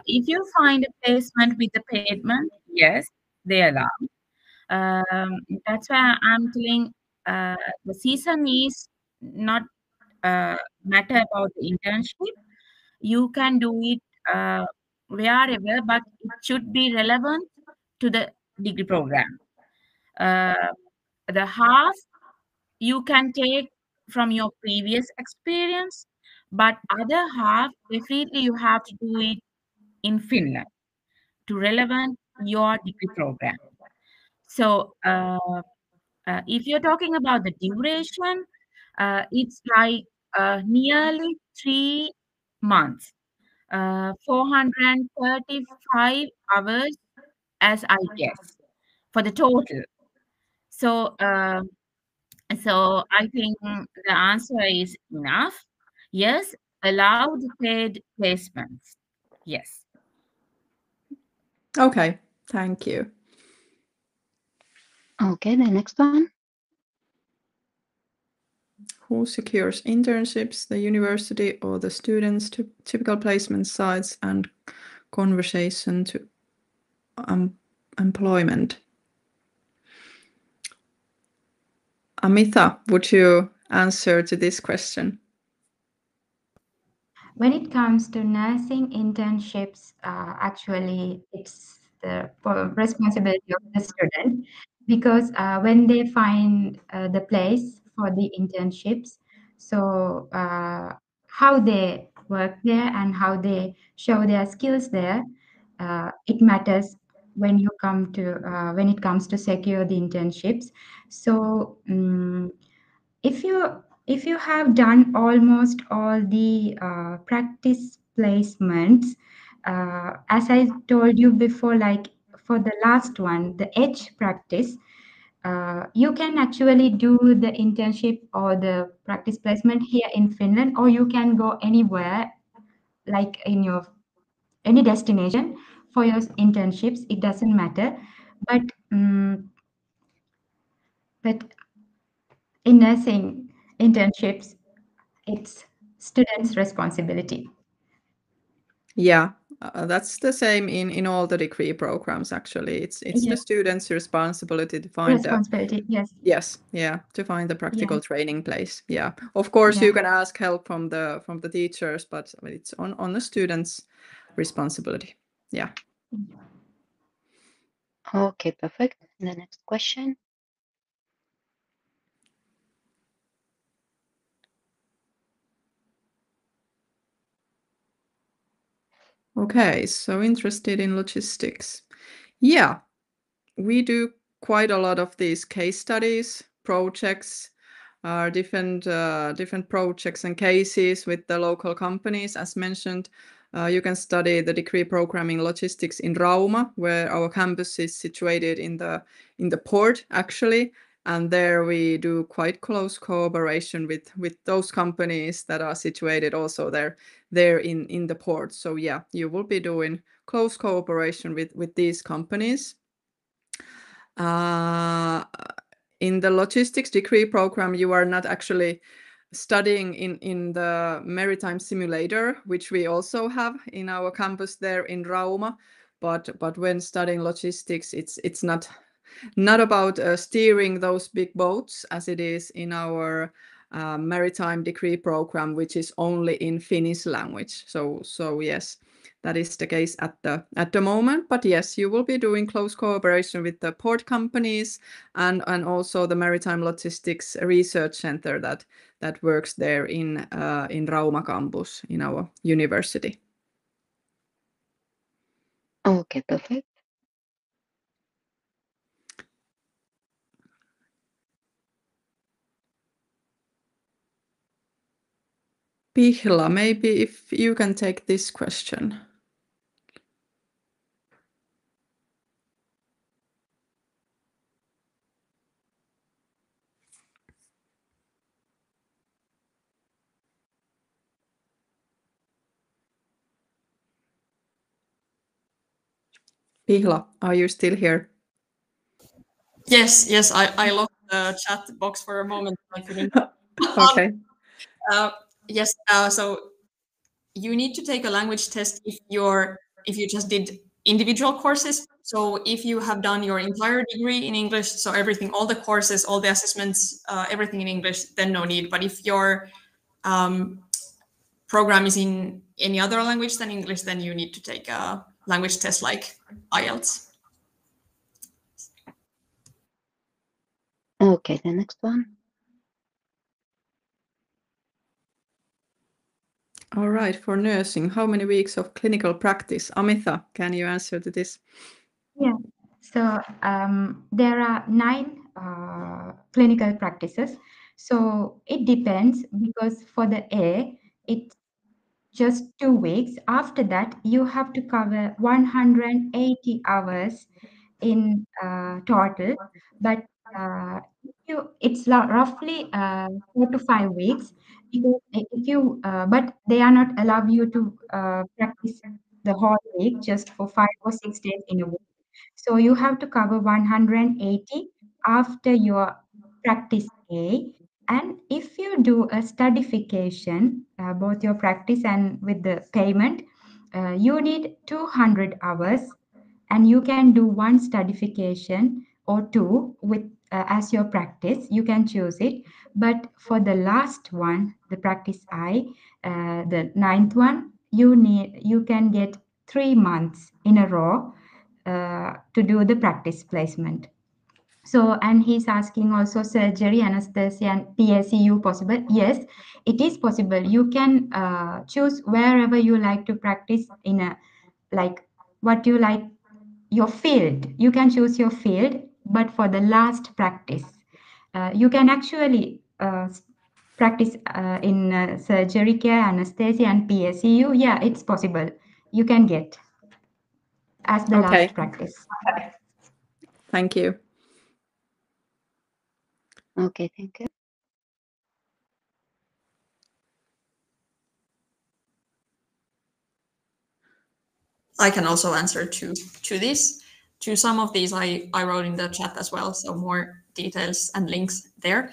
If you find a placement with the payment, yes, they allow. That's why I'm telling the season is not matter about the internship. You can do it wherever, but it should be relevant to the degree program. The half you can take from your previous experience, but other half definitely you have to do it in Finland to relevant your degree program. So if you're talking about the duration, it's like nearly 3 months, 435 hours as I guess for the total. So so I think the answer is enough. Yes, allowed paid placements. Yes. Okay, thank you. Okay, the next one. Who secures internships, the university or the students? To typical placement sites and conversation to employment. Amitha, would you answer to this question? When it comes to nursing internships, actually, it's the responsibility of the student, because when they find the place for the internships, so how they work there and how they show their skills there, it matters when you come to when it comes to secure the internships. So if you have done almost all the practice placements, as I told you before, like for the last one, the edge practice, you can actually do the internship or the practice placement here in Finland, or you can go anywhere, like in your any destination for your internships. It doesn't matter, but but in nursing internships, it's students' responsibility. Yeah, that's the same in all the degree programs. Actually, it's the Yes. students' responsibility to find Responsibility, yes. Yes, yeah, to find the practical training place. Yeah, of course you can ask help from the teachers, but it's on the students' responsibility. Yeah. Okay, perfect. The next question. Okay, so interested in logistics. Yeah, we do quite a lot of these case studies, projects, different projects and cases with the local companies. As mentioned, you can study the degree program in logistics in Rauma, where our campus is situated in the port actually, and there we do quite close cooperation with those companies that are situated also there in the port. So yeah, you will be doing close cooperation with these companies. In the logistics degree program, you are not actually studying in the maritime simulator, which we also have in our campus there in Rauma. But when studying logistics, it's not about steering those big boats as it is in our maritime degree program, which is only in Finnish language. So yes, that is the case at the moment. But yes, you will be doing close cooperation with the port companies and also the Maritime Logistics Research Center that works there in Rauma campus in our university. Okay, perfect. Pihla, maybe if you can take this question. Pihla, are you still here? Yes, I locked the chat box for a moment. I couldn't. Okay. Yes, so you need to take a language test if you just did individual courses. So if you have done your entire degree in English, so everything, all the courses, all the assessments, everything in English, then no need. But if your program is in any other language than English, then you need to take a language test like IELTS. Okay, the next one. All right, for nursing, how many weeks of clinical practice? Amitha, can you answer to this? Yeah. So there are 9 clinical practices. So it depends, because for the A, it's just 2 weeks. After that, you have to cover 180 hours in total. But it's roughly 4 to 5 weeks, because if you but they are not allow you to practice the whole week, just for 5 or 6 days in a week. So you have to cover 180 after your practice A. And if you do a studification, both your practice and with the payment, you need 200 hours, and you can do one studification or two with as your practice. You can choose it. But for the last one, the practice I, the 9th one, you can get 3 months in a row to do the practice placement. So, and he's asking also surgery, anesthesia, and PACU possible. Yes, it is possible. You can choose wherever you like to practice in a, like what you like, your field. You can choose your field, but for the last practice, you can actually practice in surgery care, anesthesia, and PSCU, yeah, it's possible. You can get as the Okay. last practice. Thank you. Okay, thank you. I can also answer to this. To some of these, I wrote in the chat as well, so more details and links there.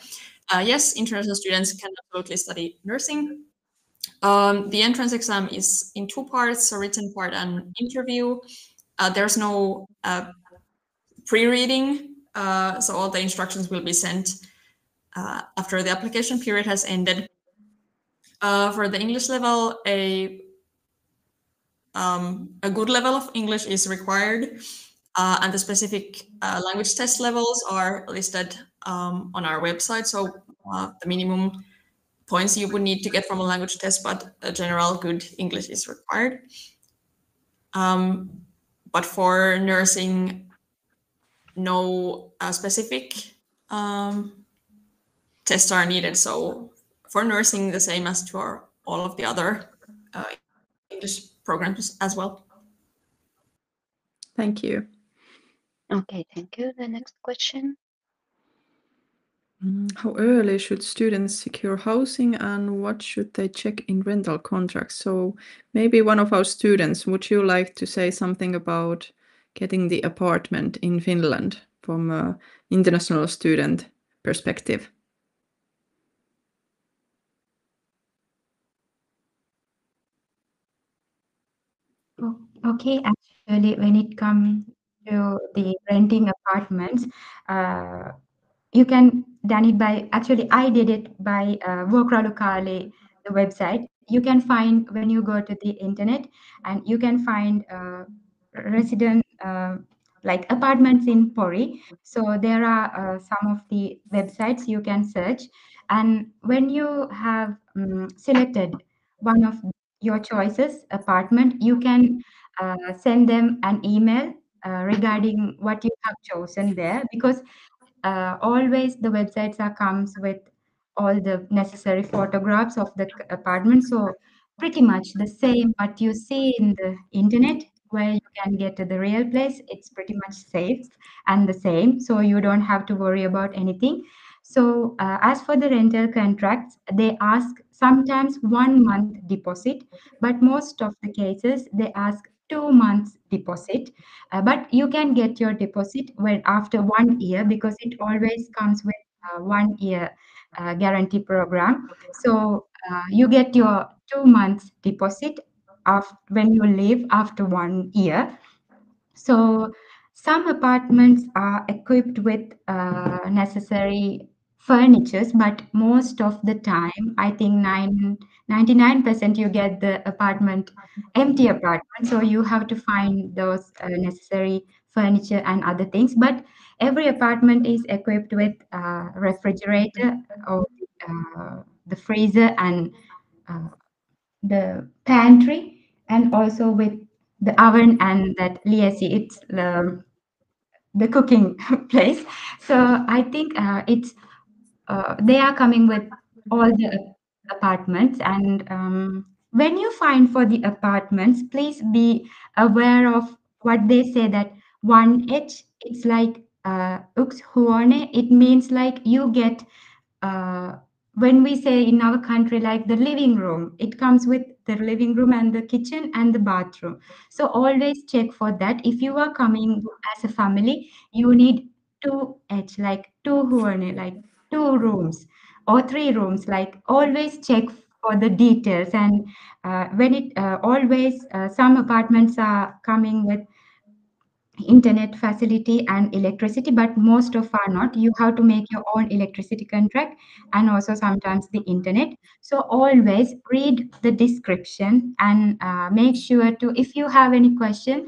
Yes, international students can absolutely study nursing. The entrance exam is in two parts, a written part and interview. There's no pre-reading, so all the instructions will be sent after the application period has ended. For the English level, a good level of English is required, and the specific language test levels are listed on our website. So the minimum points you would need to get from a language test, but a general good English is required. But for nursing, no specific tests are needed. So for nursing, the same as for all of the other English programs as well. Thank you. Okay, thank you. The next question. How early should students secure housing and what should they check in rental contracts? So maybe one of our students, would you like to say something about getting the apartment in Finland from an international student perspective? Okay, actually, when it comes to the renting apartments, you can done it by, actually I did it by Vuokralukale, the website. You can find when you go to the internet, and you can find resident like apartments in Pori. So there are some of the websites you can search, and when you have selected one of your choices apartment, you can send them an email regarding what you have chosen there, because always the websites are comes with all the necessary photographs of the apartment. So pretty much the same what you see in the internet where you can get to the real place, it's pretty much safe and the same, so you don't have to worry about anything. So as for the rental contracts, they ask sometimes 1 month deposit, but most of the cases they ask 2 months deposit. But you can get your deposit when after 1 year, because it always comes with 1 year guarantee program. So you get your 2 months deposit when you leave after 1 year. So some apartments are equipped with necessary furnitures, but most of the time, I think 99% you get the apartment empty apartment. So you have to find those necessary furniture and other things. But every apartment is equipped with refrigerator or the freezer and uh, the pantry, and also with the oven and that liesi, it's the cooking place. So I think it's they are coming with all the apartments. And when you find for the apartments, please be aware of what they say, that 1H, it's like uks huone, it means like you get uh, when we say in our country, like the living room, it comes with the living room and the kitchen and the bathroom. So always check for that. If you are coming as a family, you need 2H, like two huone, like 2 rooms or 3 rooms. Like always check for the details. And when it always some apartments are coming with internet facility and electricity, but most of are not. You have to make your own electricity contract and also sometimes the internet. So always read the description and make sure to, if you have any question,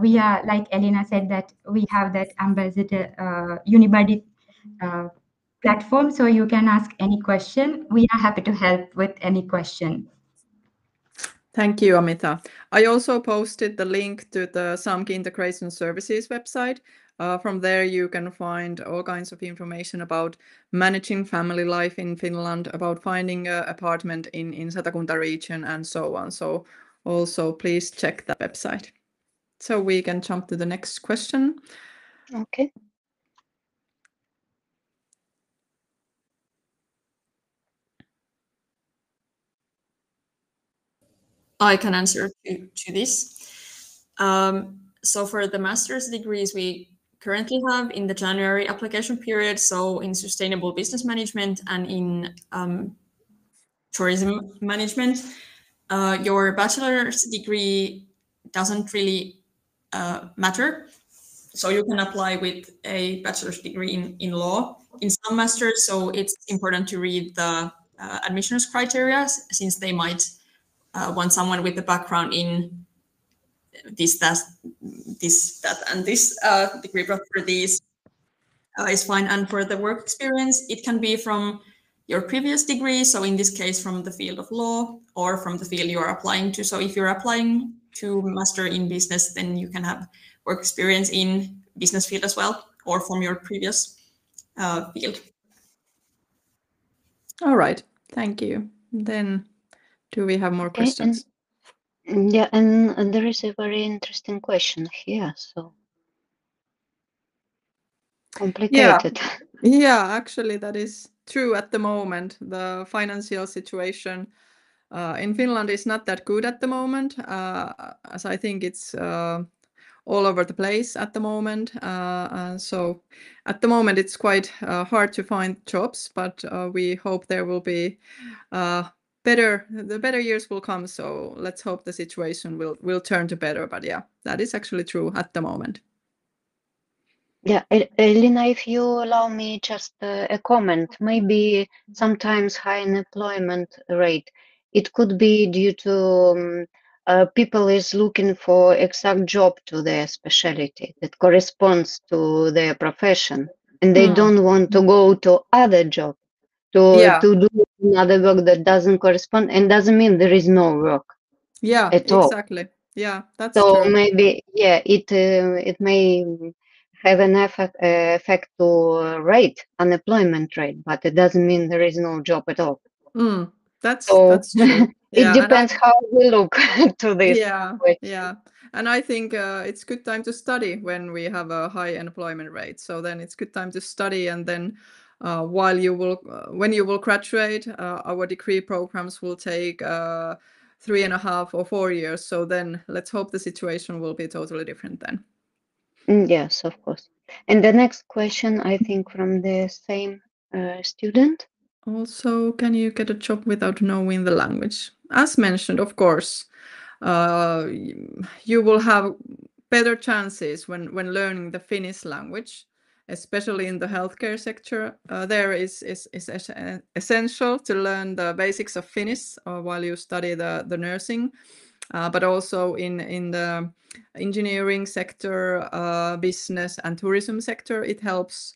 we are, like Elena said, that we have that ambassador unibody platform, so you can ask any question. We are happy to help with any question. Thank you, Amita. I also posted the link to the SAMK Integration Services website. From there, you can find all kinds of information about managing family life in Finland, about finding an apartment in Satakunta region, and so on. So also, please check that website. So we can jump to the next question. Okay. I can answer to this. So for the master's degrees we currently have in the January application period, so in sustainable business management and in tourism management, your bachelor's degree doesn't really matter. So you can apply with a bachelor's degree in law in some masters. So it's important to read the admissions criteria, since they might want someone with a background in this, that, and this degree. But for these is fine. And for the work experience, it can be from your previous degree. So in this case, from the field of law or from the field you're applying to. So if you're applying to master in business, then you can have work experience in business field as well, or from your previous field. All right, thank you. Then do we have more questions? Yeah, and there is a very interesting question here, so complicated. Yeah, actually that is true at the moment. The financial situation in Finland is not that good at the moment, as I think it's all over the place at the moment. So at the moment it's quite hard to find jobs, but we hope there will be the better years will come. So let's hope the situation will turn to better. But yeah, that is actually true at the moment. Yeah, Elina, if you allow me just a comment, maybe sometimes high unemployment rate, it could be due to people is looking for exact job to their specialty that corresponds to their profession, and they don't want to go to other job to do another work that doesn't correspond, and doesn't mean there is no work. Yeah, at all. exactly. Yeah, that's So true. maybe, yeah, it may have an effect to rate, unemployment rate, but it doesn't mean there is no job at all. That's So true. it Yeah, depends how we look to this. yeah, question. yeah. And I think it's good time to study when we have a high unemployment rate. So then it's good time to study, and then when you will graduate, our degree programs will take 3.5 or 4 years. So then let's hope the situation will be totally different then. Yes, of course. And the next question, I think, from the same student. Also, can you get a job without knowing the language? As mentioned, of course, you will have better chances when learning the Finnish language, especially in the healthcare sector. There is essential to learn the basics of Finnish while you study the nursing, but also in the engineering sector, business and tourism sector, it helps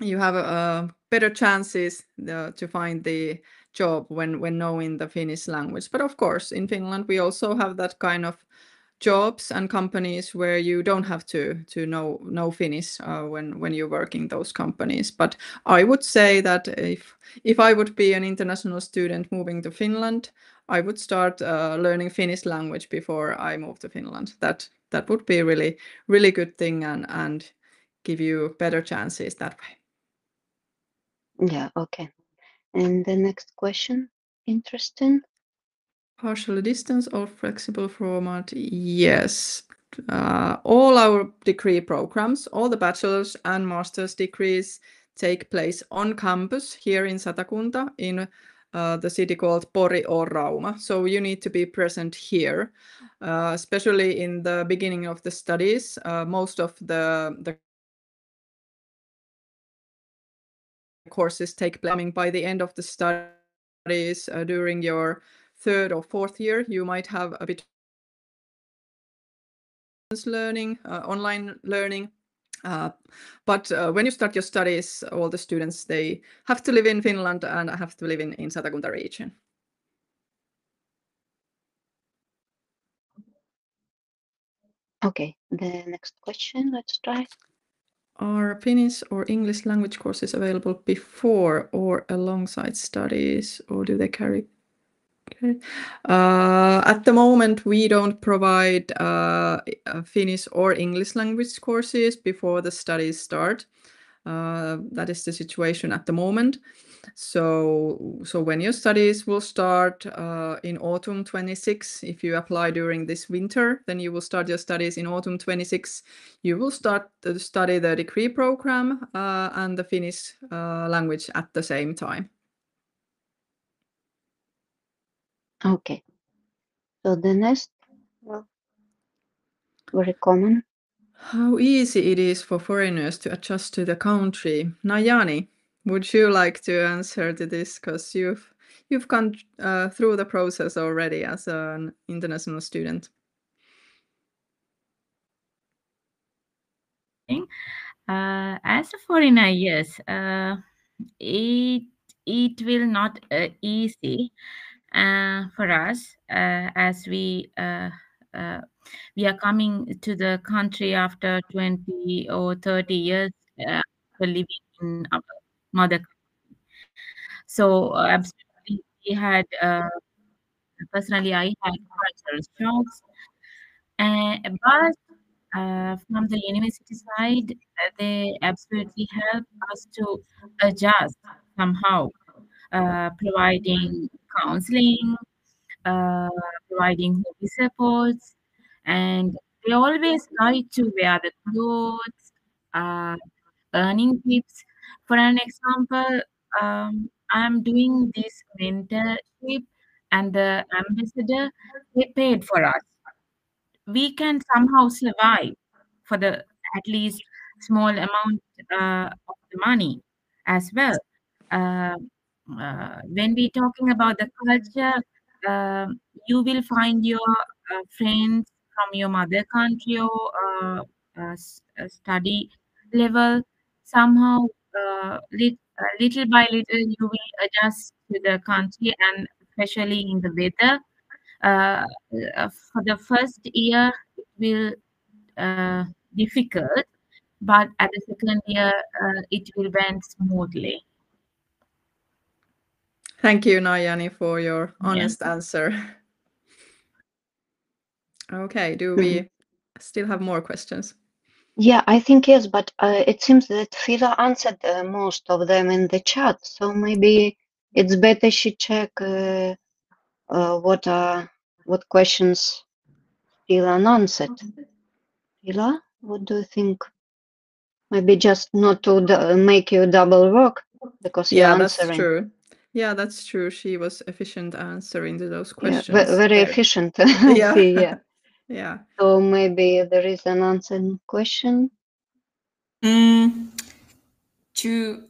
you have better chances to find the job when knowing the Finnish language. But of course, in Finland, we also have that kind of jobs and companies where you don't have to know Finnish when you work in those companies. But I would say that if I would be an international student moving to Finland, I would start learning Finnish language before I move to Finland. That would be really, really good thing and give you better chances that way. Yeah, okay. And the next question, interesting. Partial distance or flexible format? Yes. All our degree programs, all the bachelor's and master's degrees take place on campus here in Satakunta in the city called Pori or Rauma. So you need to be present here, especially in the beginning of the studies. Most of the courses take place by the end of the studies during your 3rd or 4th year. You might have a bit learning, online learning. But when you start your studies, all the students, they have to live in Finland and have to live in Satakunta region. Okay, the next question, let's try. Are Finnish or English language courses available before or alongside studies, or do they carry? At the moment, we don't provide Finnish or English language courses before the studies start. That is the situation at the moment. So when your studies will start in autumn 26, if you apply during this winter, then you will start your studies in autumn 26. You will start to study the degree program and the Finnish language at the same time. Okay. So the next, well, very common. How easy it is for foreigners to adjust to the country. Nayani, would you like to answer to this? Because you've gone through the process already as an international student. As a foreigner, yes, it will not easy for us as we are coming to the country after 20 or 30 years after living in our mother country. So absolutely, we had personally I had cultural shocks, but from the university side, they absolutely help us to adjust somehow, providing counseling, uh, providing hobby supports, and they always guide to wear the clothes, uh, earning tips. For an example, I'm doing this mentorship, and the ambassador they paid for us. We can somehow survive for the at least small amount of the money as well. Uh, when we're talking about the culture, you will find your friends from your mother country or study level. Somehow, little by little, you will adjust to the country and especially in the weather. Uh, for the first year, it will difficult, but at the second year, it will went smoothly. Thank you, Nayani, for your Yeah. honest answer. Okay, do we still have more questions? Yeah, I think yes, but it seems that Fida answered most of them in the chat, so maybe it's better she check what questions still unanswered. Fida, what do you think? Maybe just not to make you double work because you're Yeah, that's answering. true. Yeah, that's true. She was efficient answering to those Yeah, questions. very there. efficient. I Yeah. see, yeah. Yeah. So maybe there is an unanswered question. To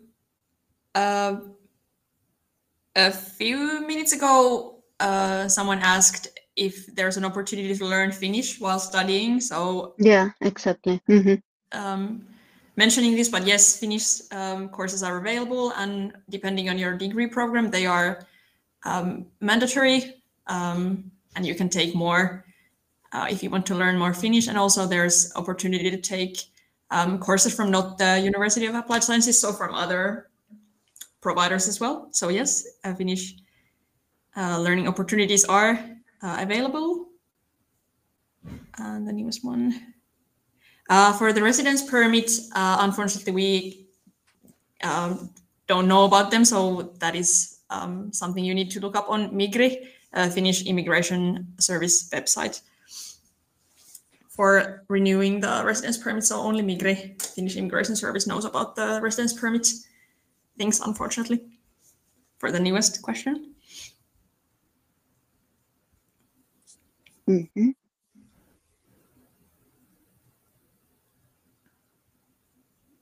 a few minutes ago, someone asked if there's an opportunity to learn Finnish while studying. So Yeah, exactly. Mentioning this, but yes, Finnish courses are available, and depending on your degree program, they are mandatory, and you can take more if you want to learn more Finnish. And also there's opportunity to take courses from not the University of Applied Sciences, so from other providers as well. So yes, Finnish learning opportunities are available. And the newest one. For the residence permit, unfortunately, we don't know about them, so that is something you need to look up on Migri, Finnish Immigration Service website for renewing the residence permit. So only Migri, Finnish Immigration Service, knows about the residence permit things, unfortunately, for the newest question.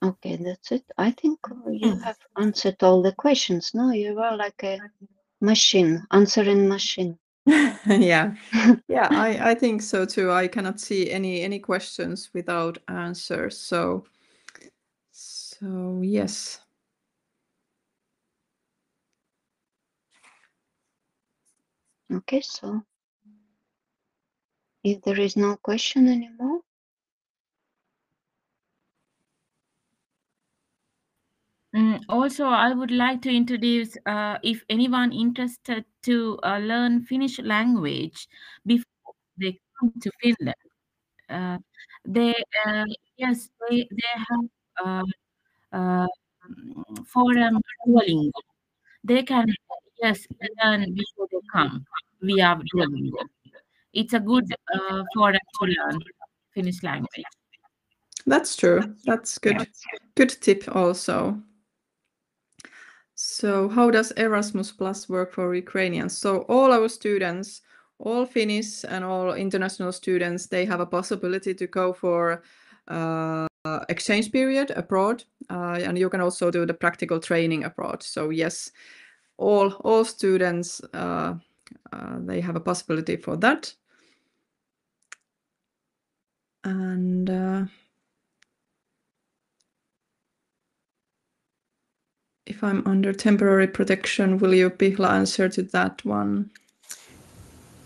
Okay, that's it. I think you have answered all the questions. No, you were like a machine, answering machine. Yeah. Yeah, I think so too. I cannot see any questions without answers. So yes. Okay, so if there is no question anymore, Also, I would like to introduce, if anyone interested to learn Finnish language before they come to Finland, they yes, they have forum Duolingo. They can learn before they come via Duolingo. It's a good forum to learn Finnish language. That's true. That's good. Good tip also. So how does Erasmus Plus work for Ukrainians? So all our students, all Finnish and all international students, they have a possibility to go for exchange period abroad, and you can also do the practical training abroad. So yes, all students, they have a possibility for that. And if I'm under temporary protection, will you Pihla answer to that one?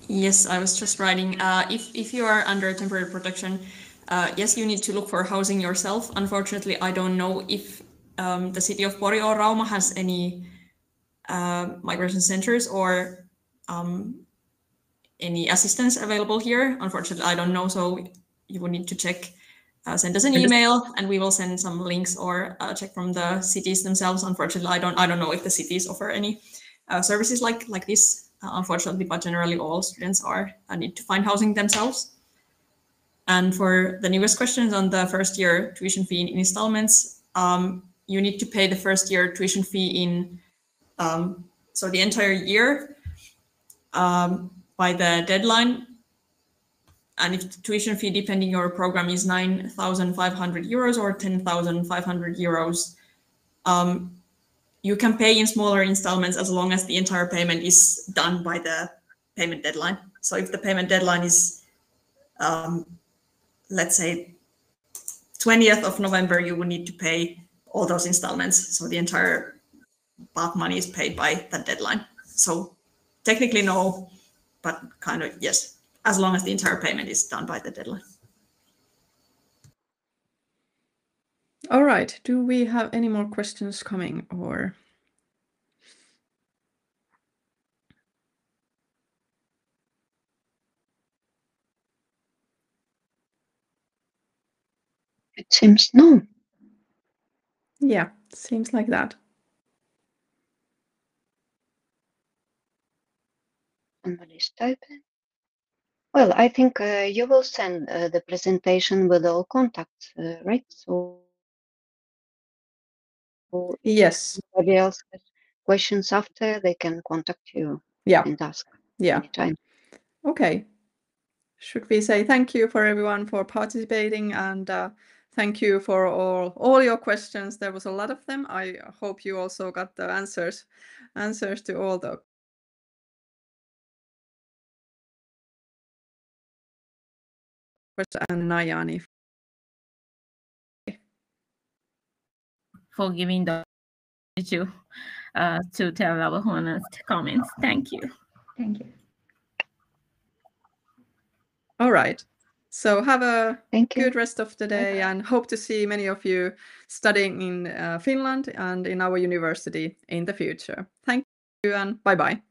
Yes, I was just writing. If you are under temporary protection, yes, you need to look for housing yourself. Unfortunately, I don't know if the city of Pori or Rauma has any migration centers or any assistance available here. Unfortunately, I don't know, so you will need to check. Send us an email, and we will send some links or check from the cities themselves. Unfortunately, I don't know if the cities offer any services like this. Unfortunately, but generally all students need to find housing themselves. And for the newest questions on the first year tuition fee in installments, you need to pay the first year tuition fee in so the entire year by the deadline. And if the tuition fee, depending your program, is 9,500 euros or 10,500 euros, you can pay in smaller installments as long as the entire payment is done by the payment deadline. So if the payment deadline is, let's say, 20th of November, you will need to pay all those installments. So the entire bulk money is paid by that deadline. So technically no, but kind of yes, as long as the entire payment is done by the deadline. All right. Do we have any more questions coming or? It seems no. Yeah, seems like that. Somebody's typing. Well, I think you will send the presentation with all contacts, right? So Yes. if anybody else has questions after, they can contact you and ask anytime. Okay. Should we say thank you for everyone for participating, and thank you for all your questions. There was a lot of them. I hope you also got the answers to all the questions. And Nayani for giving the to tell our honest comments. Thank you. Thank you. All right. So have a Thank you. good rest of the day. Bye-bye. And hope to see many of you studying in Finland and in our university in the future. Thank you and bye-bye.